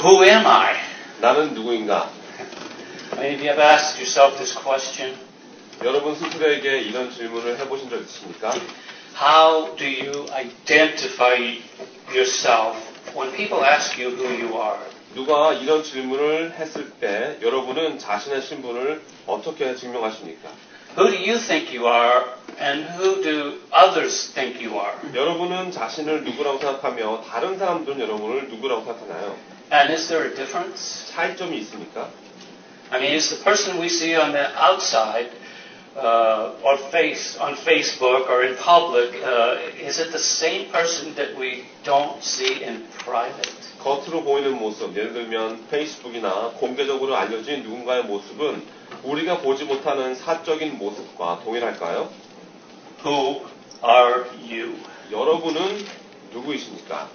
who am I? 나는 누구인가? Maybe you've asked yourself this question. 여러분 스스로에게 이런 질문을 해보신 적 있으십니까? How do you identify yourself when people ask you who you are? 누가 이런 질문을 했을 때 여러분은 자신의 신분을 어떻게 증명하십니까? Who do you think you are and who do others think you are? 여러분은 자신을 누구라고 생각하며 다른 사람들은 여러분을 누구라고 생각하나요? And is there a difference? 차이점이 있습니까? I mean, is the person we see on the outside or on Facebook or in public, is it the same person that we don't see in private? 겉으로 보이는 모습, 예를 들면 페이스북이나 공개적으로 알려진 누군가의 모습은 우리가 보지 못하는 사적인 모습과 동일할까요? Who are you? 여러분은 누구이십니까?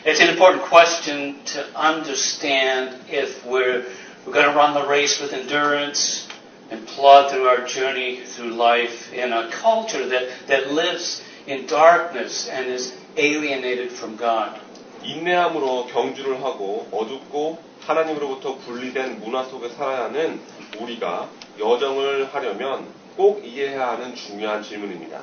It's an important question to understand if we're going to run the race with endurance and plod through our journey through life in a culture that lives in darkness and is alienated from God. 인내함으로 경주를 하고 어둡고 하나님으로부터 분리된 문화 속에 살아야 하는 우리가 여정을 하려면 꼭 이해해야 하는 중요한 질문입니다.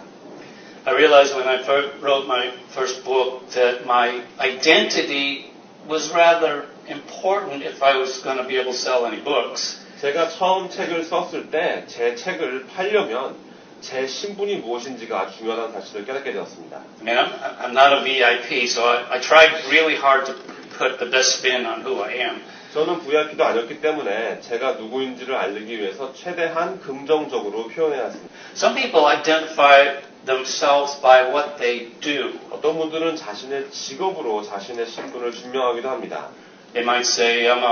I realized when I wrote my first book that my identity was rather important if I was going to be able to sell any books. 제가 처음 책을 썼을 때 제 책을 팔려면 제 신분이 무엇인지가 아주 중요하다는 사실을 깨닫게 되었습니다. I mean, I'm not a VIP, so I tried really hard to put the best spin on who I am. 저는 VIP도 아니었기 때문에 제가 누구인지를 알리기 위해서 최대한 긍정적으로 표현해야 했습니다. Some people identify themselves by what they do. 어떤 분들은 자신의 직업으로 자신의 신분을 증명하기도 합니다. They might say, I'm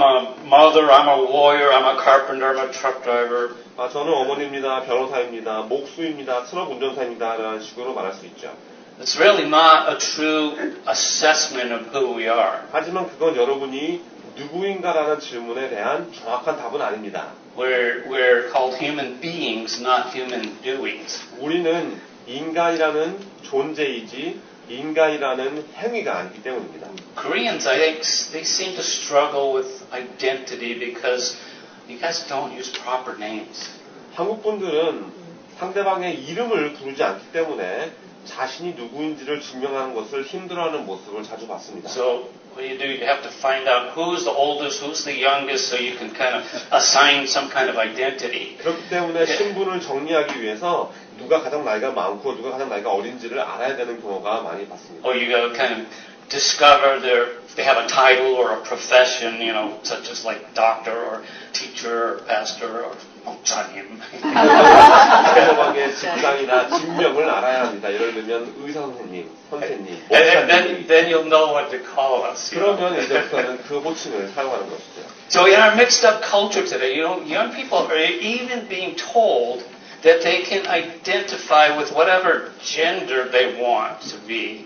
a mother, I'm a lawyer, I'm a carpenter, I'm a truck driver. 저는 어머니입니다, 변호사입니다, 목수입니다, 트럭 운전사입니다 라는 식으로 말할 수 있죠. It's really not a true assessment of who we are. 하지만 그건 여러분이 누구인가라는 질문에 대한 정확한 답은 아닙니다. We're called human beings, not human doings. 우리는 인간이라는 존재이지 인간이라는 행위가 아니기 때문입니다. Koreans, I think, they seem to struggle with identity because you guys don't use proper names. 한국 분들은 상대방의 이름을 부르지 않기 때문에 자신이 누구인지를 증명하는 것을 힘들어하는 모습을 자주 봤습니다. So what do? You have to find out who's the oldest, who's the youngest, so you can kind of assign some kind of identity. 그렇기 때문에 신분을 정리하기 위해서 누가 가장 나이가 많고 누가 가장 나이가 어린지를 알아야 되는 경우가 많이 봤습니다. Or you got to kind of discover they have a title or a profession, you know, such as like doctor or teacher or pastor or 목사님. 상대방의 직장이나 직명을 알아야 합니다. 예를 들면 의사 선생님, 선생님, 목사님. Then you'll know what to call us. 그러면 이제부터는 그 호칭을 사용하는 것이죠. So in our mixed up culture today, you know, young people are even being told that they can identify with whatever gender they want to be,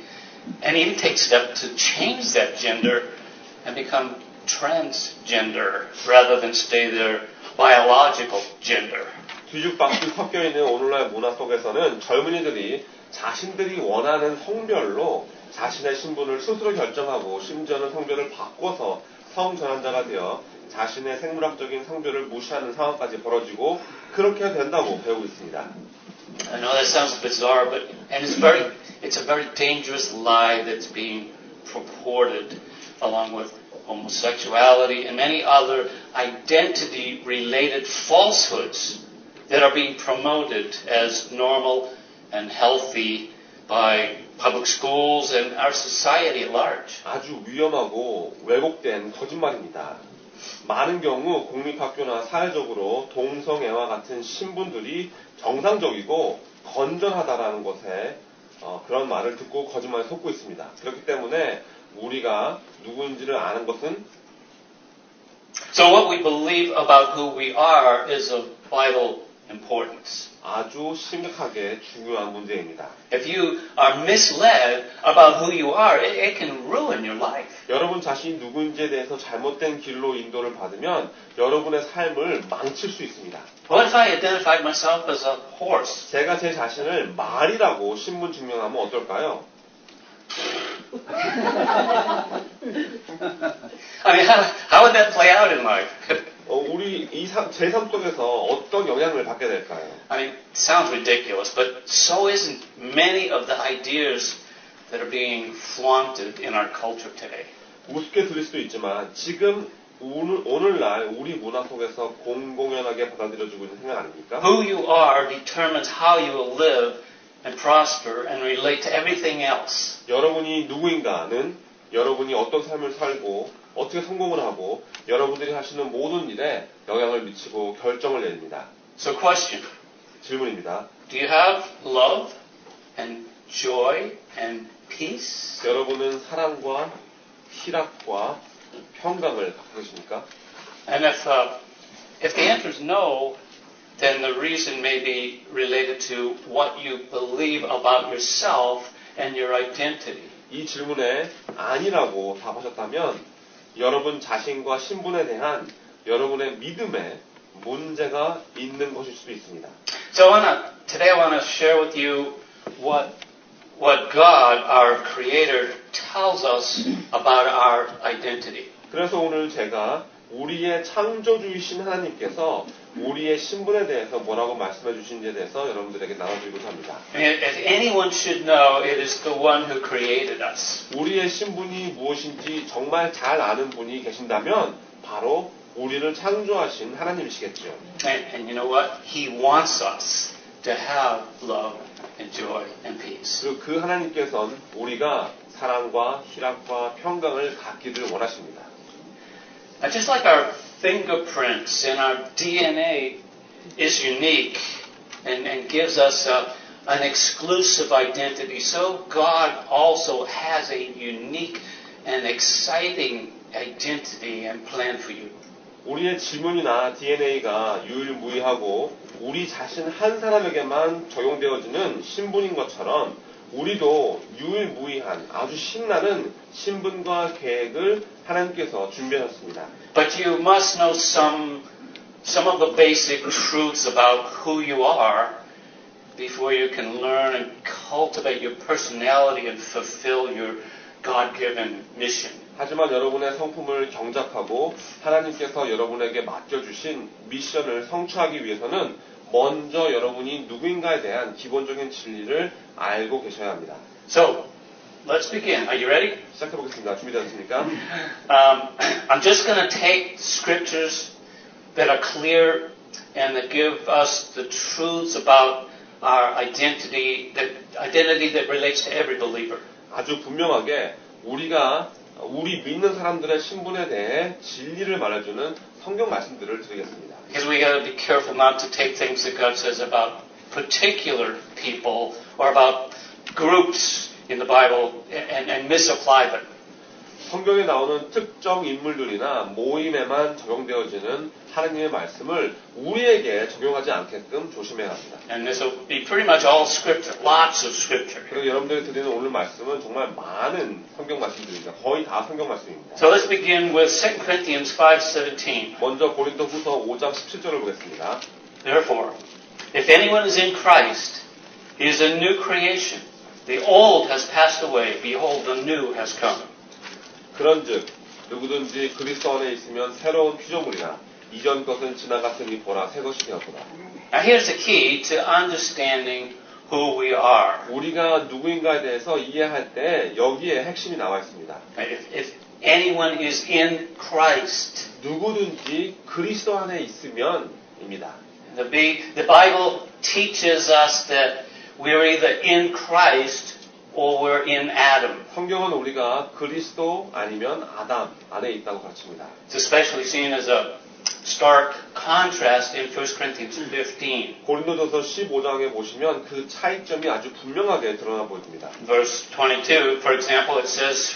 and even take steps to change that gender and become transgender rather than stay their biological gender. 뒤죽박죽 섞여 있는 오늘날 문화 속에서는 젊은이들이 자신들이 원하는 성별로 자신의 신분을 스스로 결정하고 심지어는 성별을 바꿔서 성전환자가 되어 자신의 생물학적인 성별을 무시하는 상황까지 벌어지고 그렇게 된다고 배우고 있습니다. I know that sounds bizarre, but it's a very dangerous lie that's being purported along with homosexuality and many other identity-related falsehoods that are being promoted as normal and healthy by public schools and our society at large. 아주 위험하고 왜곡된 거짓말입니다. 많은 경우 공립학교나 사회적으로 동성애와 같은 신분들이 정상적이고 건전하다라는 것에 그런 말을 듣고 거짓말에 속고 있습니다. 그렇기 때문에 우리가 누구인지를 아는 것은 So what we believe about who we are is of vital importance. 아주 심각하게 중요한 문제입니다. If you are misled about who you are, it can ruin your life. 여러분 자신이 누구인지에 대해서 잘못된 길로 인도를 받으면 여러분의 삶을 망칠 수 있습니다. What if I identified myself as a horse? 제가 제 자신을 말이라고 신분 증명하면 어떨까요? I mean, how would that play out in life? 우리 제3 속에서 어떤 영향을 받게 될까요? I mean, it sounds ridiculous, but so isn't many of the ideas that are being flaunted in our culture today. 우습게 들릴 수도 있지만 지금 오늘날 우리 문화 속에서 공공연하게 받아들여지고 있는 생각 아닙니까? Who you are determines how you will live and prosper and relate to everything else. 여러분이 누구인가는 여러분이 어떤 삶을 살고 어떻게 성공을 하고 여러분들이 하시는 모든 일에 영향을 미치고 결정을 내립니다. So question, 질문입니다. do you have love and joy and peace? 여러분은 사랑과 희락과 평강을 갖고 계십니까? And if the answer is no, then the reason may be related to what you believe about yourself and your identity. 이 질문에 아니라고 답하셨다면 여러분 자신과 신분에 대한 여러분의 믿음에 문제가 있는 것일 수도 있습니다. So today I want to share with you what God, our Creator, tells us about our identity. 그래서 오늘 제가 우리의 창조주이신 하나님께서 우리의 신분에 대해서 뭐라고 말씀해 주신지에 대해서 여러분들에게 나눠드리고자 합니다. If anyone should know, it is the one who created us. 우리의 신분이 무엇인지 정말 잘 아는 분이 계신다면 바로 우리를 창조하신 하나님이시겠죠. And you know what? He wants us to have love and joy and peace. 그리고 그 하나님께서는 우리가 사랑과 희락과 평강을 갖기를 원하십니다. Now, just like our fingerprints and our DNA is unique and gives us an exclusive identity, so God also has a unique and exciting identity and plan for you. 우리의 지문이나 DNA가 유일무이하고 우리 자신 한 사람에게만 적용되어지는 신분인 것처럼 우리도 유일무이한 아주 신나는 신분과 계획을 하나님께서 준비하셨습니다. But you must know some of the basic truths about who you are before you can learn and cultivate your personality and fulfill your God-given mission. 하지만 여러분의 성품을 경작하고 하나님께서 여러분에게 맡겨주신 미션을 성취하기 위해서는 먼저 여러분이 누구인가에 대한 기본적인 진리를 알고 계셔야 합니다. So, let's begin. Are you ready? 시작해 보겠습니다. 준비되셨습니까? I'm just going to take scriptures that are clear and that give us the truths about our identity that relates to every believer. 아주 분명하게 우리 믿는 사람들의 신분에 대해 진리를 말해주는 성경 말씀들을 드리겠습니다. Because we got to be careful not to take things that God says about particular people or about groups in the Bible and misapply them. 성경에 나오는 특정 인물들이나 모임에만 적용되어지는 하나님의 말씀을 우리에게 적용하지 않게끔 조심해야 합니다. And this will be pretty much all scripture, lots of scripture. 그리고 여러분들이 드리는 오늘 말씀은 정말 많은 성경 말씀들입니다. 거의 다 성경 말씀입니다. So let's begin with 2 Corinthians 5:17. 먼저 고린도후서 5장 17절을 보겠습니다. Therefore, if anyone is in Christ, he is a new creation. The old has passed away. Behold, the new has come. 그런즉 누구든지 그리스도 안에 있으면 새로운 피조물이라 이전 것은 지나갔으니 보라 새 것이 되었구나. Now here's the key to understanding who we are. 우리가 누구인가에 대해서 이해할 때 여기에 핵심이 나와 있습니다. If anyone is in Christ, 누구든지 그리스도 안에 있으면입니다. the Bible teaches us that we're either in Christ or we're in Adam. 성경은 우리가 그리스도 아니면 아담 안에 있다고 가르칩니다. It's especially seen as a stark contrast in 1 Corinthians 15. 고린도전서 15장에 보시면 그 차이점이 아주 분명하게 드러나 보입니다. Verse 22, for example, it says,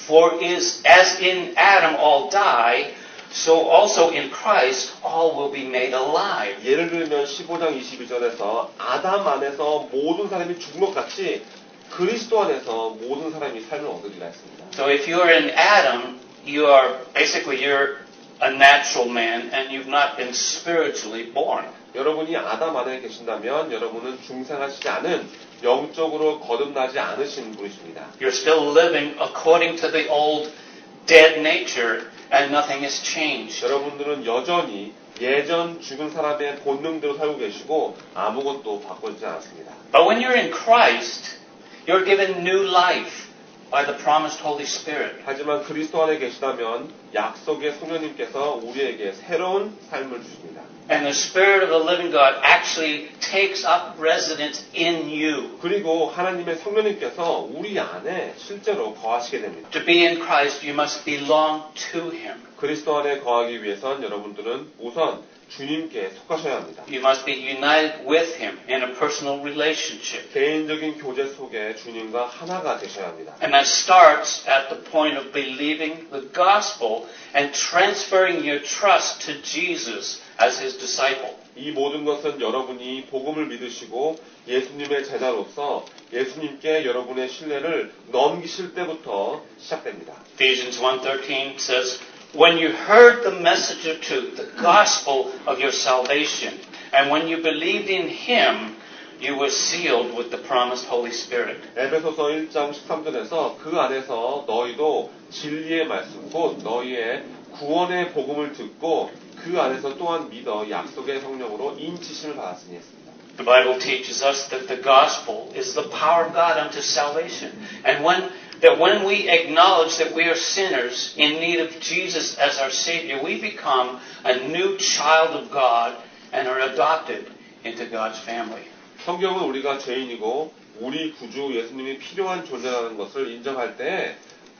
For as in Adam all die, so also in Christ all will be made alive. 예를 들면 15장 22절에서 아담 안에서 모든 사람이 죽은 것 같이 그리스도 안에서 모든 사람이 삶을 얻으리라 했습니다. So if you are in Adam, you're a natural man and you've not been spiritually born. 여러분이 아담 안에 계신다면 여러분은 중생하시지 않은 영적으로 거듭나지 않으신 분이십니다. You're still living according to the old dead nature and nothing has changed. 여러분들은 여전히 예전 죽은 사람의 본능대로 살고 계시고 아무것도 바꿔지지 않았습니다. But when you're in Christ, you're given new life by the promised Holy Spirit. 하지만 그리스도 안에 계시다면 약속의 성령님께서 우리에게 새로운 삶을 주십니다. And the Spirit of the living God actually takes up residence in you. 그리고 하나님의 성령님께서 우리 안에 실제로 거하시게 됩니다. To be in Christ, you must belong to Him. 그리스도 안에 거하기 위해선 여러분들은 우선 주님께 속하셔야 합니다. You must be united with Him in a personal relationship. 개인적인 교제 속에 주님과 하나가 되셔야 합니다. And that starts at the point of believing the gospel and transferring your trust to Jesus as His disciple. 이 모든 것은 여러분이 복음을 믿으시고 예수님의 제자로서 예수님께 여러분의 신뢰를 넘기실 때부터 시작됩니다. Ephesians 1:13 says, When you heard the message of truth, the gospel of your salvation, and when you believed in Him, you were sealed with the promised Holy Spirit. 에베소서 1장 13절에서 그 안에서 너희도 진리의 말씀 곧 너희의 구원의 복음을 듣고 그 안에서 또한 믿어 약속의 성령으로 인치심을 받았으니 했습니다. The Bible teaches us that the gospel is the power of God unto salvation. And when we acknowledge that we are sinners in need of Jesus as our Savior, we become a new child of God and are adopted into God's family. 성경은 우리가 죄인이고 우리 구주 예수님이 필요한 존재라는 것을 인정할 때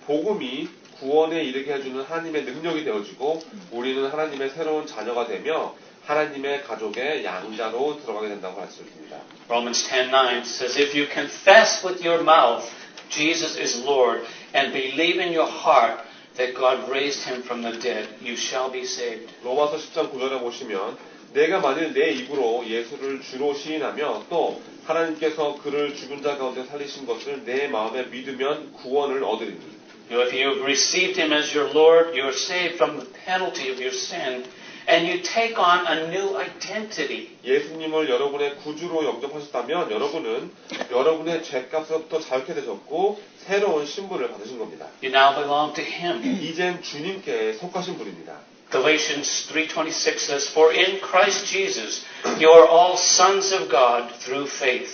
복음이 구원에 이르게 해주는 하나님의 능력이 되어지고 우리는 하나님의 새로운 자녀가 되며 하나님의 가족의 양자로 들어가게 된다고 말씀드립니다. Romans 10:9 says, If you confess with your mouth Jesus is Lord and believe in your heart that God raised Him from the dead, you shall be saved. 로마서 10장 9절에 보시면 내가 만일 내 입으로 예수를 주로 시인하며 또 하나님께서 그를 죽은 자 가운데 살리신 것을 내 마음에 믿으면 구원을 얻으리니. If you have received Him as your Lord, you are saved from the penalty of your sin, and you take on a new identity. 예수님을 여러분의 구주로 영접하셨다면 여러분은 여러분의 죄값으로부터 자유케 되셨고 새로운 신분을 받으신 겁니다. You now belong to Him. 이젠 주님께 속하신 분입니다. Galatians 3:26 says, For in Christ Jesus you are all sons of God through faith.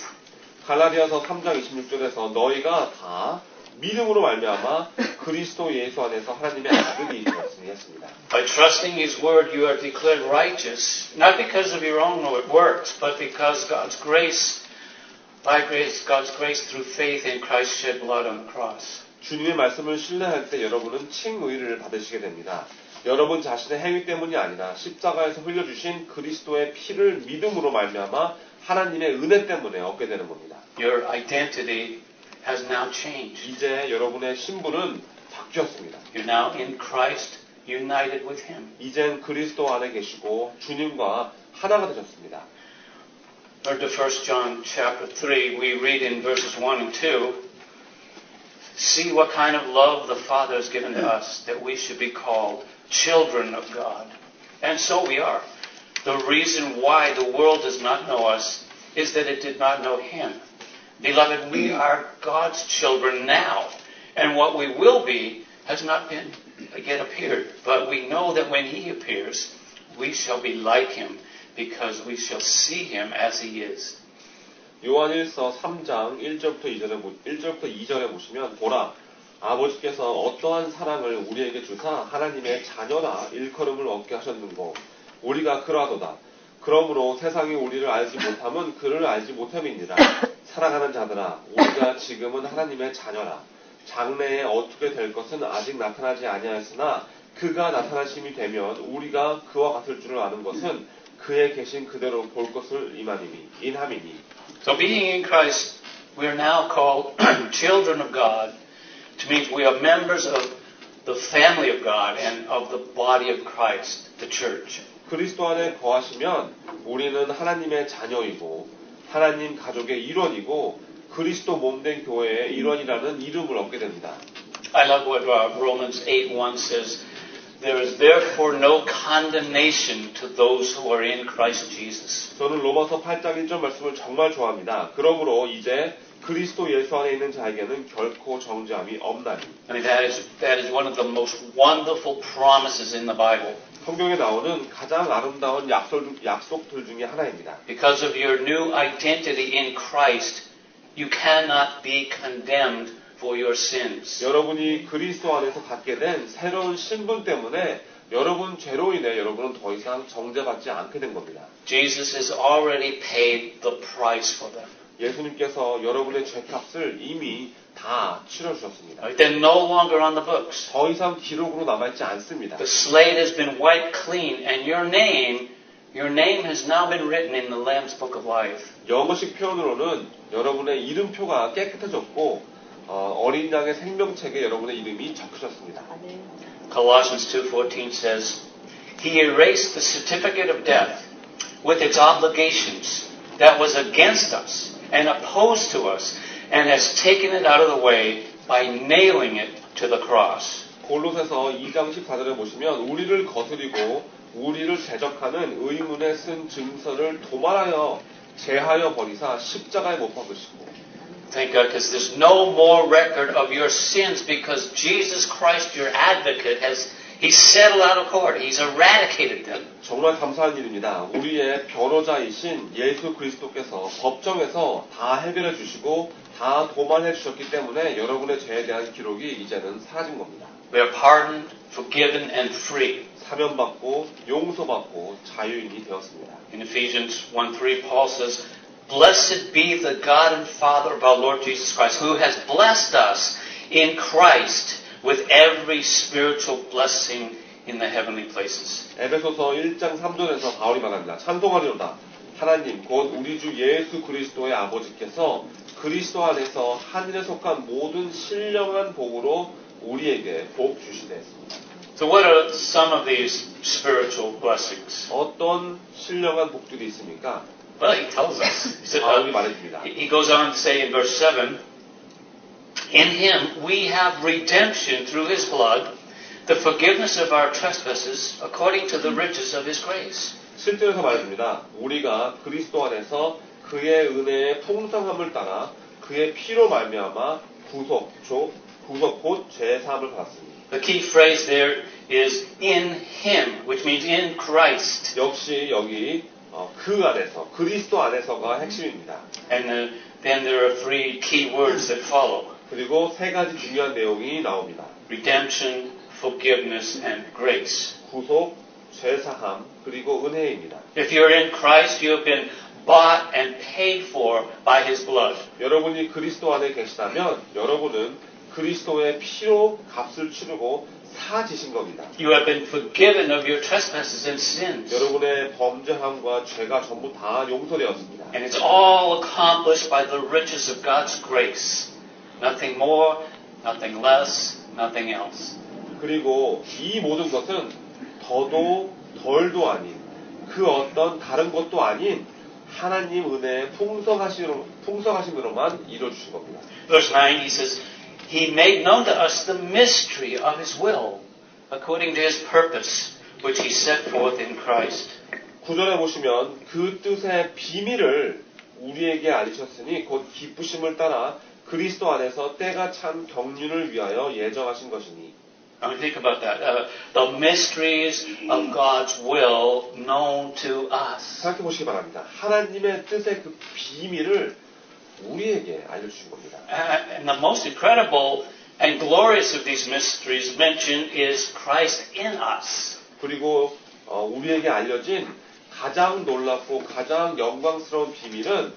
갈라디아서 3장 26절에서 너희가 다 믿음으로 말미암아 그리스도 예수 안에서 하나님의 아들이 되었으니 했습니다. By trusting His word, you are declared righteous, not because of your own works, but because God's grace, by grace, God's grace through faith in Christ's shed blood on the cross. 주님의 말씀을 신뢰할 때 여러분은 칭의를 받으시게 됩니다. 여러분 자신의 행위 때문이 아니라 십자가에서 흘려주신 그리스도의 피를 믿음으로 말미암아 하나님의 은혜 때문에 얻게 되는 겁니다. Your identity has now changed. 이제 여러분의 신분은 바뀌었습니다. You're now in Christ, united with Him. 이젠 그리스도 안에 계시고 주님과 하나가 되셨습니다. Turn to 1 John chapter 3. We read in verses 1 and 2, See what kind of love the Father has given to us, that we should be called children of God. And so we are. The reason why the world does not know us is that it did not know Him. Beloved, we are God's children now, and what we will be has not been yet appeared. But we know that when He appears, we shall be like Him, because we shall see Him as He is. 요한일서 3장 1절부터 2절에 보시면 보라, 아버지께서 어떠한 사랑을 우리에게 주사 하나님의 자녀라 일컬음을 얻게 하셨는고 우리가 그러하도다. 그러므로 세상이 우리를 알지 못함은 그를 알지 못함이니라. 사랑하는 자들아, 우리가 지금은 하나님의 자녀라. 장래에 어떻게 될 것은 아직 나타나지 아니하였으나 그가 나타나심이 되면 우리가 그와 같을 줄을 아는 것은 그의 계신 그대로 볼 것을 인함이니. So being in Christ, we are now called children of God, which means we are members of the family of God and of the body of Christ, the church. 그리스도 안에 거하시면 우리는 하나님의 자녀이고 하나님 가족의 일원이고 그리스도 몸된 교회의 일원이라는 이름을 얻게 됩니다. I love what Romans 8:1 says. There is therefore no condemnation to those who are in Christ Jesus. 저는 로마서 8장 1절 말씀을 정말 좋아합니다. 그러므로 이제 그리스도 예수 안에 있는 자에게는 결코 정죄함이 없나니. I mean, that is one of the most wonderful promises in the Bible. 성경에 나오는 가장 아름다운 약속들 중에 하나입니다. Because of your new identity in Christ, you cannot be condemned for your sins. 여러분이 그리스도 안에서 갖게 된 새로운 신분 때문에 여러분 죄로 인해 여러분은 더 이상 정죄받지 않게 된 겁니다. Jesus has already paid the price for them. 예수님께서 여러분의 죄값을 이미 다 치러주셨습니다. They're no longer on the books. 더 이상 기록으로 남아있지 않습니다. The slate has been wiped clean, and your name has now been written in the Lamb's Book of Life. 영어식 표현으로는 여러분의 이름표가 깨끗해졌고 어린 양의 생명책에 여러분의 이름이 적혀졌습니다. Colossians 2:14 says, He erased the certificate of death with its obligations that was against us and opposed to us, and has taken it out of the way by nailing it to the cross. 골로새서 2장 14절에 보시면 우리를 거스리고 우리를 대적하는 의문에 쓴 증서를 도말하여 제하여 버리사 십자가에 못 박으시고. Thank God, because there's no more record of your sins because Jesus Christ, your advocate, He's settled out of court. He's eradicated them. 정말 감사한 일입니다. 우리의 변호자이신 예수 그리스도께서 법정에서 다 해결해 주시고 다 도말해 주셨기 때문에 여러분의 죄에 대한 기록이 이제는 사라진 겁니다. We are pardoned, forgiven, and free. 사면받고 용서받고 자유인이 되었습니다. In Ephesians 1:3, Paul says, Blessed be the God and Father of our Lord Jesus Christ, who has blessed us in Christ with every spiritual blessing in the heavenly places. 에베소서 1장 3절에서 바울이 말합니다. 찬송하리로다. 하나님 곧 우리 주 예수 그리스도의 아버지께서 그리스도 안에서 하늘에 속한 모든 신령한 복으로 우리에게 복 주시되 했습니다. So what are some of these spiritual blessings? 어떤 신령한 복들이 있습니까? Well, he tells us. 바울이 말해줍니다. He goes on to say in verse 7, In Him we have redemption through His blood, the forgiveness of our trespasses, according to the riches of His grace. 7절에서 말해줍니다. 우리가 그리스도 안에서 그의 은혜의 풍성함을 따라 그의 피로 말미암아 구속 곧 죄사함을 받았습니다. The key phrase there is in Him, which means in Christ. 역시 여기 그 안에서, 그리스도 안에서가 핵심입니다. And then there are three key words that follow. 그리고 세 가지 중요한 내용이 나옵니다. Redemption, forgiveness, and grace. 구속, 죄사함, 그리고 은혜입니다. If you're in Christ, you have been bought and paid for by His blood. 여러분이 그리스도 안에 계시다면 여러분은 그리스도의 피로 값을 치르고 사지신 겁니다. You have been forgiven of your trespasses and sins. 여러분의 범죄함과 죄가 전부 다 용서되었습니다. And it's all accomplished by the riches of God's grace. Nothing more, nothing less, nothing else. 그리고 이 모든 것은 더도 덜도 아닌 그 어떤 다른 것도 아닌 하나님 은혜의 풍성하심으로만 이루어주신 겁니다. Verse 9, he says, He made known to us the mystery of His will, according to His purpose, which He set forth in Christ. 9절에 보시면 그 뜻의 비밀을 우리에게 알리셨으니 곧 기쁘심을 따라 그리스도 안에서 때가 찬 경륜을 위하여 예정하신 것이니. I mean, think about that. The mysteries of God's will known to us. 생각해 보시기 바랍니다. 하나님의 뜻의 그 비밀을 우리에게 알려주신 겁니다. And the most incredible and glorious of these mysteries mentioned is Christ in us. 그리고 우리에게 알려진 가장 놀랍고 가장 영광스러운 비밀은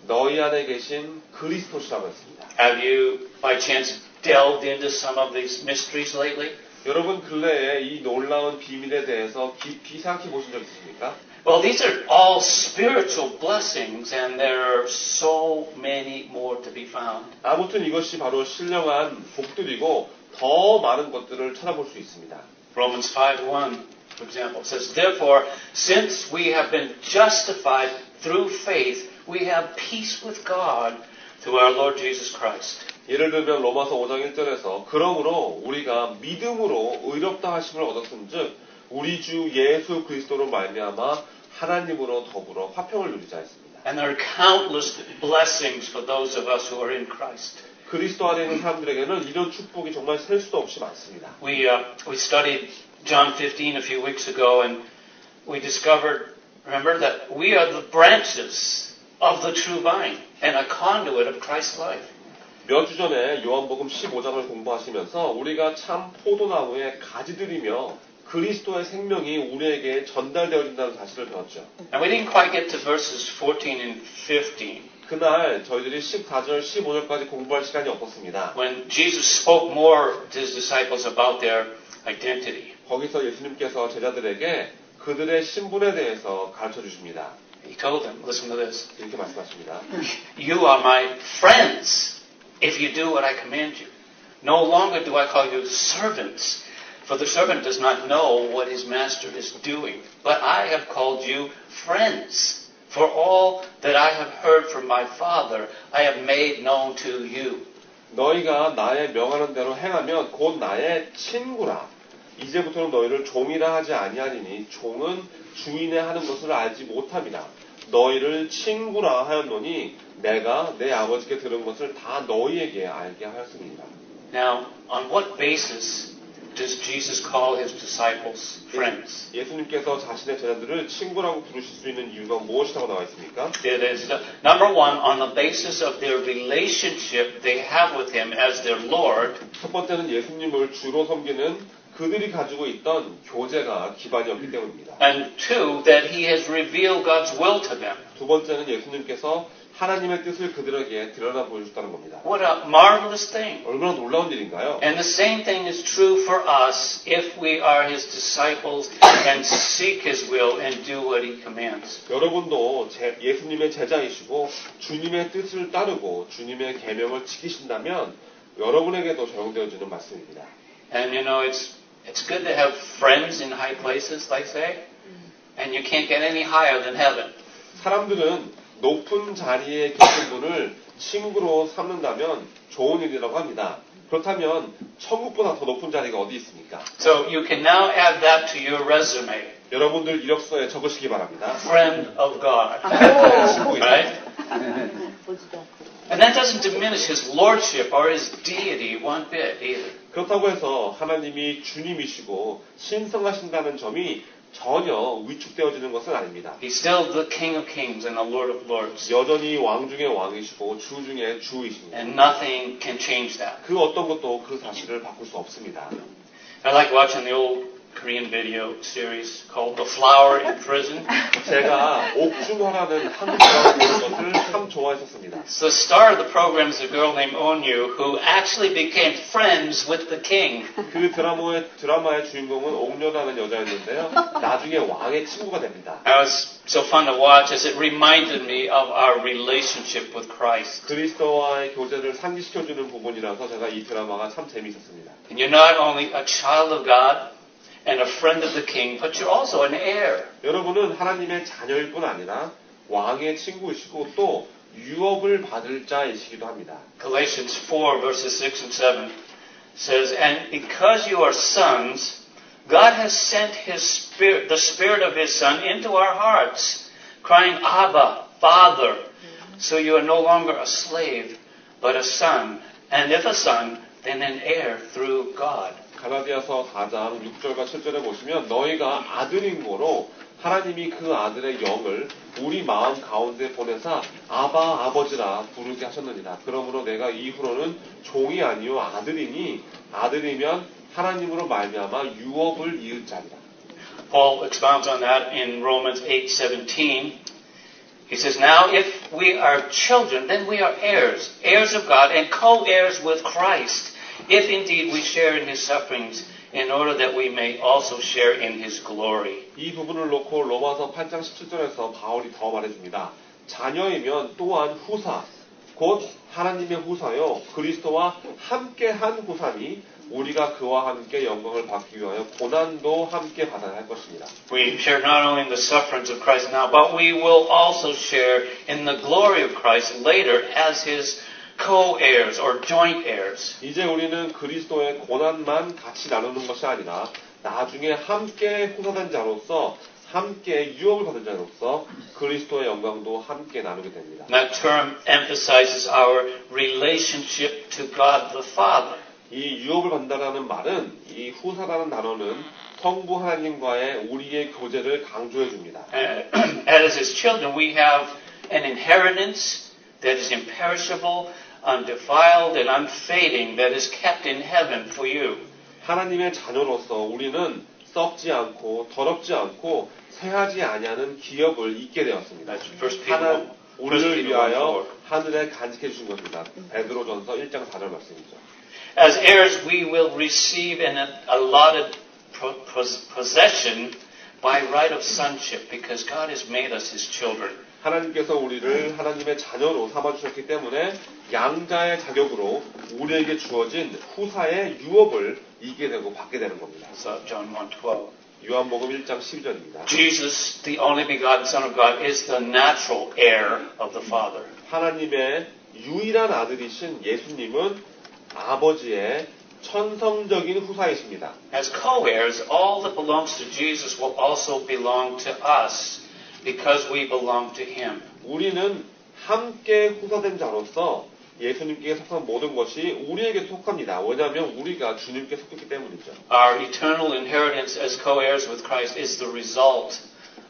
너희 안에 계신 그리스도시라고 했습니다. Have you, by chance, delved into some of these mysteries lately? 여러분 근래에 이 놀라운 비밀에 대해서 깊이 생각해 보신 적 있습니까? Well, these are all spiritual blessings, and there are so many more to be found. 아무튼 이것이 바로 신령한 복들이고 더 많은 것들을 찾아볼 수 있습니다. Romans 5:1, for example, says, Therefore, since we have been justified through faith, we have peace with God through our Lord Jesus Christ. 예를 들면 로마서 5장 1절에서 그러므로 우리가 믿음으로 의롭다 하심을 얻었은즉 우리 주 예수 그리스도로 말미암아 하나님으로 더불어 화평을 누리자 했습니다. And there are countless blessings for those of us who are in Christ. 그리스도 안에 있는 사람들에게는 이런 축복이 정말 셀 수도 없이 많습니다. We studied John 15 a few weeks ago, and we discovered, remember, that we are the branches of the true vine and a conduit of Christ's life. 몇 주 전에 요한복음 15장을 공부하시면서 우리가 참 포도나무의 가지들이며 그리스도의 생명이 우리에게 전달되어진다는 사실을 배웠죠. And we didn't quite get to verses 14 and 15. 그날 저희들이 14절, 15절까지 공부할 시간이 없었습니다. When Jesus spoke more to his disciples about their identity. 거기서 예수님께서 제자들에게 그들의 신분에 대해서 가르쳐 주십니다. He told them, listen to this. 이렇게 말씀하십니다. You are my friends if you do what I command you. No longer do I call you servants, for the servant does not know what his master is doing. But I have called you friends. For all that I have heard from my Father, I have made known to you. 너희가 나의 명하는 대로 행하면 곧 나의 친구라. 이제부터는 너희를 종이라 하지 아니하리니 종은 주인의 하는 것을 알지 못함이라. 너희를 친구라 하였노니 내가 내 아버지께 들은 것을 다 너희에게 알게 하였습니다. Now, on what basis does Jesus call his disciples friends? 예수님께서 자신의 제자들을 친구라고 부르실 수 있는 이유가 무엇이라고 나와 있습니까? It is, number one, on the basis of their relationship they have with him as their Lord. 첫 번째는 예수님을 주로 섬기는 그들이 가지고 있던 교제가 기반이었기 때문입니다. And two, that he has revealed God's will to them. 두 번째는 예수님께서 하나님의 뜻을 그들에게 드러나 보여줬다는 겁니다. What a marvelous thing. 얼마나 놀라운 일인가요? And the same thing is true for us if we are his disciples and seek his will and do what he commands. 여러분도 예수님의 제자이시고 주님의 뜻을 따르고 주님의 계명을 지키신다면 여러분에게도 적용되어지는 말씀입니다. And you know, it's good to have friends in high places, like say, and you can't get any higher than heaven. 사람들은 높은 자리에 계신 분을 친구로 삼는다면 좋은 일이라고 합니다. 그렇다면 천국보다 더 높은 자리가 어디 있습니까? So you can now add that to your resume. 여러분들 이력서에 적으시기 바랍니다. Friend of God. 친구이다. Right? And that doesn't diminish his lordship or his deity one bit either. 그렇다고 해서 하나님이 주님이시고 신성하신다는 점이 전혀 위축되어지는 것은 아닙니다. He's still the King of Kings and the Lord of Lords. 여전히 왕 중의 왕이시고 주 중의 주이십니다. And nothing can change that. 그 어떤 것도 그 사실을 바꿀 수 없습니다. I like watching the old Korean video series called The Flower in Prison. 제가 옥중화라는 한국 드라마 보는 것을 참 좋아했었습니다. So the star of the program is a girl named Onyu who actually became friends with the king. 그 드라마의 주인공은 옥녀라는 여자였는데요. 나중에 왕의 친구가 됩니다. It was so fun to watch as it reminded me of our relationship with Christ. 그리스도와의 교제를 상기시켜주는 부분이라서 제가 이 드라마가 참 재미있었습니다. And you're not only a child of God and a friend of the king, but you're also an heir. 여러분은 하나님의 자녀일 뿐 아니라 왕의 친구이시고 또 유업을 받을 자이시기도 합니다. Galatians 4 verses 6 and 7 says, And because you are sons, God has sent his spirit, the spirit of his son into our hearts, crying, Abba, Father. So you are no longer a slave, but a son. And if a son, then an heir through God. 갈라디아서 4장 6절과 7절에 보시면 너희가 아들임으로 하나님이 그 아들의 영을 우리 마음 가운데 보내사 아바 아버지라 부르게 하셨느니라. 그러므로 내가 이후로는 종이 아니요 아들이니 아들이면 하나님으로 말미암아 유업을 이을 자리라. Paul expounds on that in Romans 8:17. He says, Now if we are children, then we are heirs, heirs of God and co-heirs with Christ. If indeed we share in his sufferings, in order that we may also share in his glory. 이 부분을 놓고 로마서 8장 17절에서 바울이 더 말해줍니다. 자녀이면 또한 후사, 곧 하나님의 후사요 그리스도와 함께한 후사니 우리가 그와 함께 영광을 받기 위하여 고난도 함께 받아야 할 것입니다. We share not only in the sufferings of Christ now, but we will also share in the glory of Christ later as his co-heirs or joint heirs. 이제 우리는 그리스도의 고난만 같이 나누는 것이 아니라 나중에 함께 후사된 자로서 함께 유업을 받은 자로서 그리스도의 영광도 함께 나누게 됩니다. That term emphasizes our relationship to God the Father. 이 유업을 받는다라는 말은 이 후사라는 단어는 성부 하나님과의 우리의 교제를 강조해 줍니다. As His children, we have an inheritance that is imperishable, undefiled, and unfading, that is kept in heaven for you. 하나님의 자녀로서 우리는 썩지 않고 더럽지 않고 쇠하지 아니하는 기업을 잊게 되었습니다. 우리를 위하여 하늘에 간직해 주신 것입니다. 베드로전서 1장 4절 말씀이죠. As heirs, we will receive an allotted possession by right of sonship, because God has made us His children. 하나님께서 우리를 하나님의 자녀로 삼아주셨기 때문에 양자의 자격으로 우리에게 주어진 후사의 유업을 잊게 되고 받게 되는 겁니다. So John 1:12. 요한복음 1장 12절입니다. Jesus, the only begotten Son of God, is the natural heir of the Father. 하나님의 유일한 아들이신 예수님은 아버지의 천성적인 후사이십니다. As co-heirs, all that belongs to Jesus will also belong to us because we belong to Him. 우리는 함께 후사된 자로서 예수님께 속한 모든 것이 우리에게 속합니다. 왜냐하면 우리가 주님께 속했기 때문이죠. Our eternal inheritance as co-heirs with Christ is the result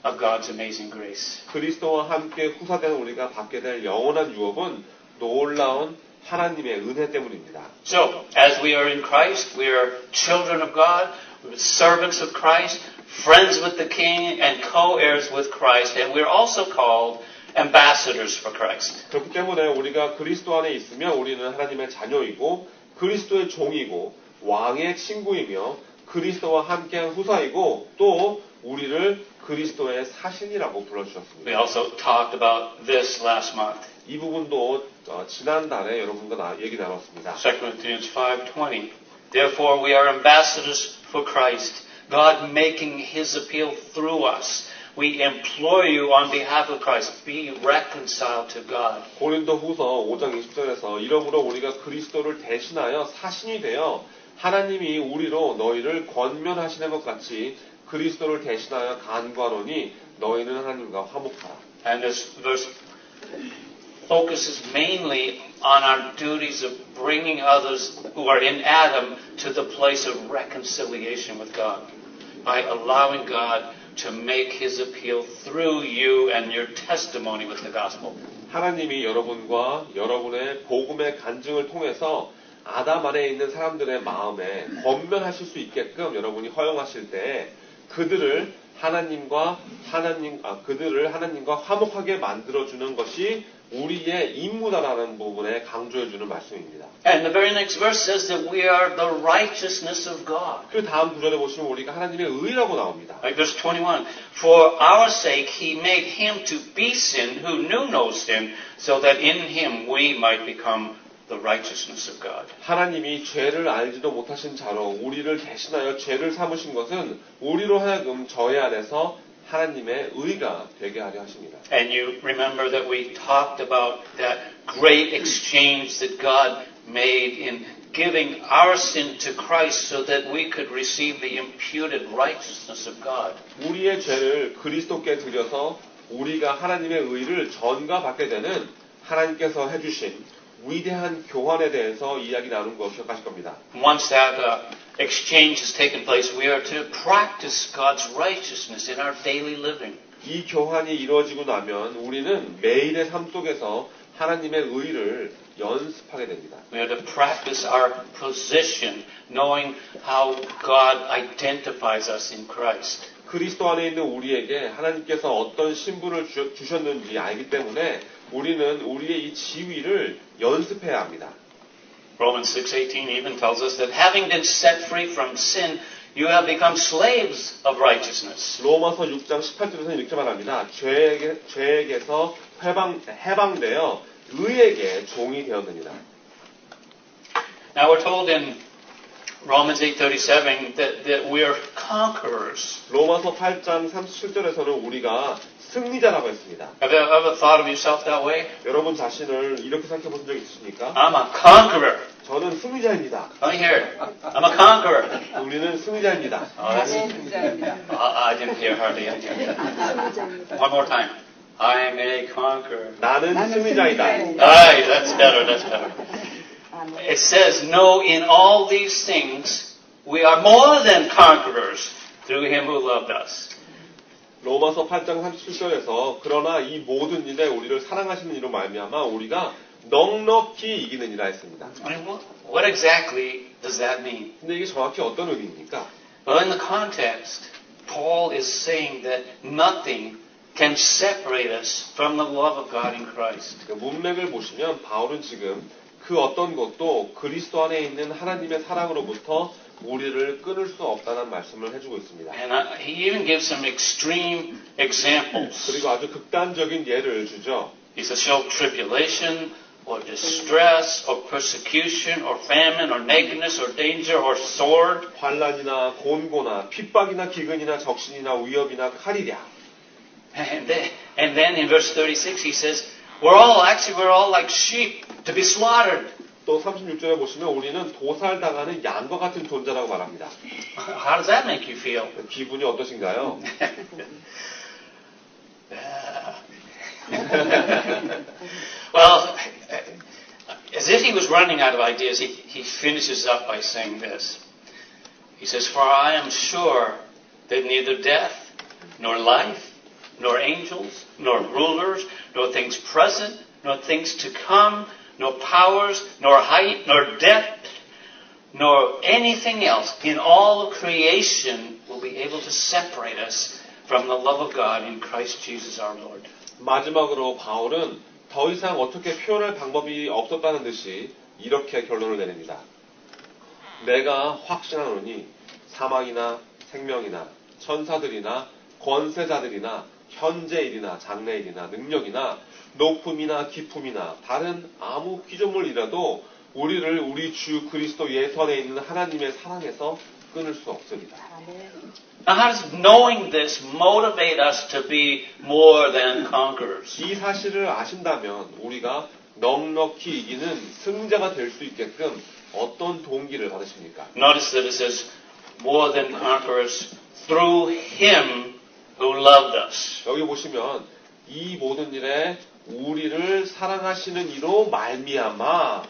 of God's amazing grace. 그리스도와 함께 후사된 우리가 받게 될 영원한 유업은 놀라운 하나님의 은혜 때문입니다. So, as we are in Christ, we are children of God, we're servants of Christ, friends with the King, and co-heirs with Christ, and we're also called ambassadors for Christ. 그렇기 때문에 우리가 그리스도 안에 있으면 우리는 하나님의 자녀이고 그리스도의 종이고 왕의 친구이며 그리스도와 함께한 후사이고 또 우리를 그리스도의 사신이라고 불러주셨습니다. We also talked about this last month. 이 부분도 지난달에 여러분과 얘기 나눴습니다. 2 Corinthians 5:20. Therefore we are ambassadors for Christ, God making His appeal through us. We implore you on behalf of Christ, be reconciled to God. 고린도 후서 5장 20절에서 이러므로 우리가 그리스도를 대신하여 사신이 되어 하나님이 우리로 너희를 권면하시는 것 같이 그리스도를 대신하여 간구하노니 너희는 하나님과 화목하라. And this verse focuses mainly on our duties of bringing others who are in Adam to the place of reconciliation with God by allowing God to make His appeal through you and your testimony with the gospel. 하나님이 여러분과 여러분의 복음의 간증을 통해서 아담 안에 있는 사람들의 마음에 권면하실 수 있게끔 여러분이 허용하실 때 그들을 하나님과 화목하게 만들어주는 것이 우리의 임무다라는 부분에 강조해주는 말씀입니다. And the very next verse says that we are the righteousness of God. 그 다음 구절에 보시면 우리가 하나님의 의라고 나옵니다. Like verse 21. For our sake He made Him to be sin who knew no sin, so that in Him we might become the righteousness of God. 하나님이 죄를 알지도 못하신 자로 우리를 대신하여 죄를 삼으신 것은 우리로 하여금 저희 안에서 하나님의 의가 되게 하려 하십니다. And you remember that we talked about that great exchange that God made in giving our sin to Christ so that we could receive the imputed righteousness of God. 우리의 죄를 그리스도께 드려서 우리가 하나님의 의를 전가받게 되는 하나님께서 해주신 위대한 교환에 대해서 이야기 나눈 거 기억하실 겁니다. Once that exchange has taken place, we are to practice God's righteousness in our daily living. 이 교환이 이루어지고 나면 우리는 매일의 삶 속에서 하나님의 의를 연습하게 됩니다. We are to practice our position, knowing how God identifies us in Christ. 그리스도 안에 있는 우리에게 하나님께서 어떤 신분을 주셨는지 알기 때문에 우리는 우리의 이 지위를 연습해야 합니다. Romans 6:18 even tells us that having been set free from sin, you have become slaves of righteousness. 로마서 6장 18절에서는 이렇게 말합니다. 죄에게서 해방되어 의에게 종이 되었느니라. Now we're told in Romans 8:37 that we are conquerors. 로마서 8장 37절에서는 우리가 승리자라고 했습니다. Have you ever thought of yourself that way? 여러분 자신을 이렇게 생각해 보신 적 있으십니까? I'm a conqueror. 저는 승리자입니다. Let me hear it. I'm a conqueror. 우리는 승리자입니다. Oh, that's, I didn't hear hardly anything. One more time. I'm a conqueror. 나는 승리자이다. Aye, that's better, that's better. It says, no, in all these things, we are more than conquerors through him who loved us. 로마서 8장 37절에서 그러나 이 모든 일에 우리를 사랑하시는 이로 말미암아 우리가 넉넉히 이기느니라 했습니다. I mean, what exactly does that mean? 근데 이게 정확히 어떤 의미입니까? Well, in the context, Paul is saying that nothing can separate us from the love of God in Christ. 문맥을 보시면 바울은 지금 그 어떤 것도 그리스도 안에 있는 하나님의 사랑으로부터 우리를 끊을 수 없다는 말씀을 해주고 있습니다. And he even gives some extreme examples. 그리고 아주 극단적인 예를 주죠. He says, show tribulation, or distress, or persecution, or famine, or nakedness, or danger, or sword. 환난이나 곤고나 핍박이나 기근이나 적신이나 위협이나 칼이랴. And then in verse 36 he says, we're all like sheep to be slaughtered. 또 36절에 보시면 우리는 도살당하는 양과 같은 존재라고 말합니다. How does that make you feel? 기분이 어떠신가요? Well, as if he was running out of ideas, he finishes up by saying this. He says, for I am sure that neither death, nor life, nor angels, nor rulers, nor things present, nor things to come, nor powers, nor height, nor depth, nor anything else in all of creation will be able to separate us from the love of God in Christ Jesus our Lord. 마지막으로 바울은 더 이상 어떻게 표현할 방법이 없었다는 듯이 이렇게 결론을 내립니다. 내가 확신하노니 사망이나 생명이나 천사들이나 권세자들이나 현재일이나 장래일이나 능력이나 높음이나 깊음이나 다른 아무 피조물이라도 우리를 우리 주 그리스도 예수 안에 있는 하나님의 사랑에서 끊을 수 없습니다. Now how does knowing this motivate us to be more than conquerors? 이 사실을 아신다면 우리가 넉넉히 이기는 승자가 될 수 있게끔 어떤 동기를 받으십니까? Notice that it says more than conquerors through him who loved us. 여기 보시면 이 모든 일에 우리를 사랑하시는 이로 말미암아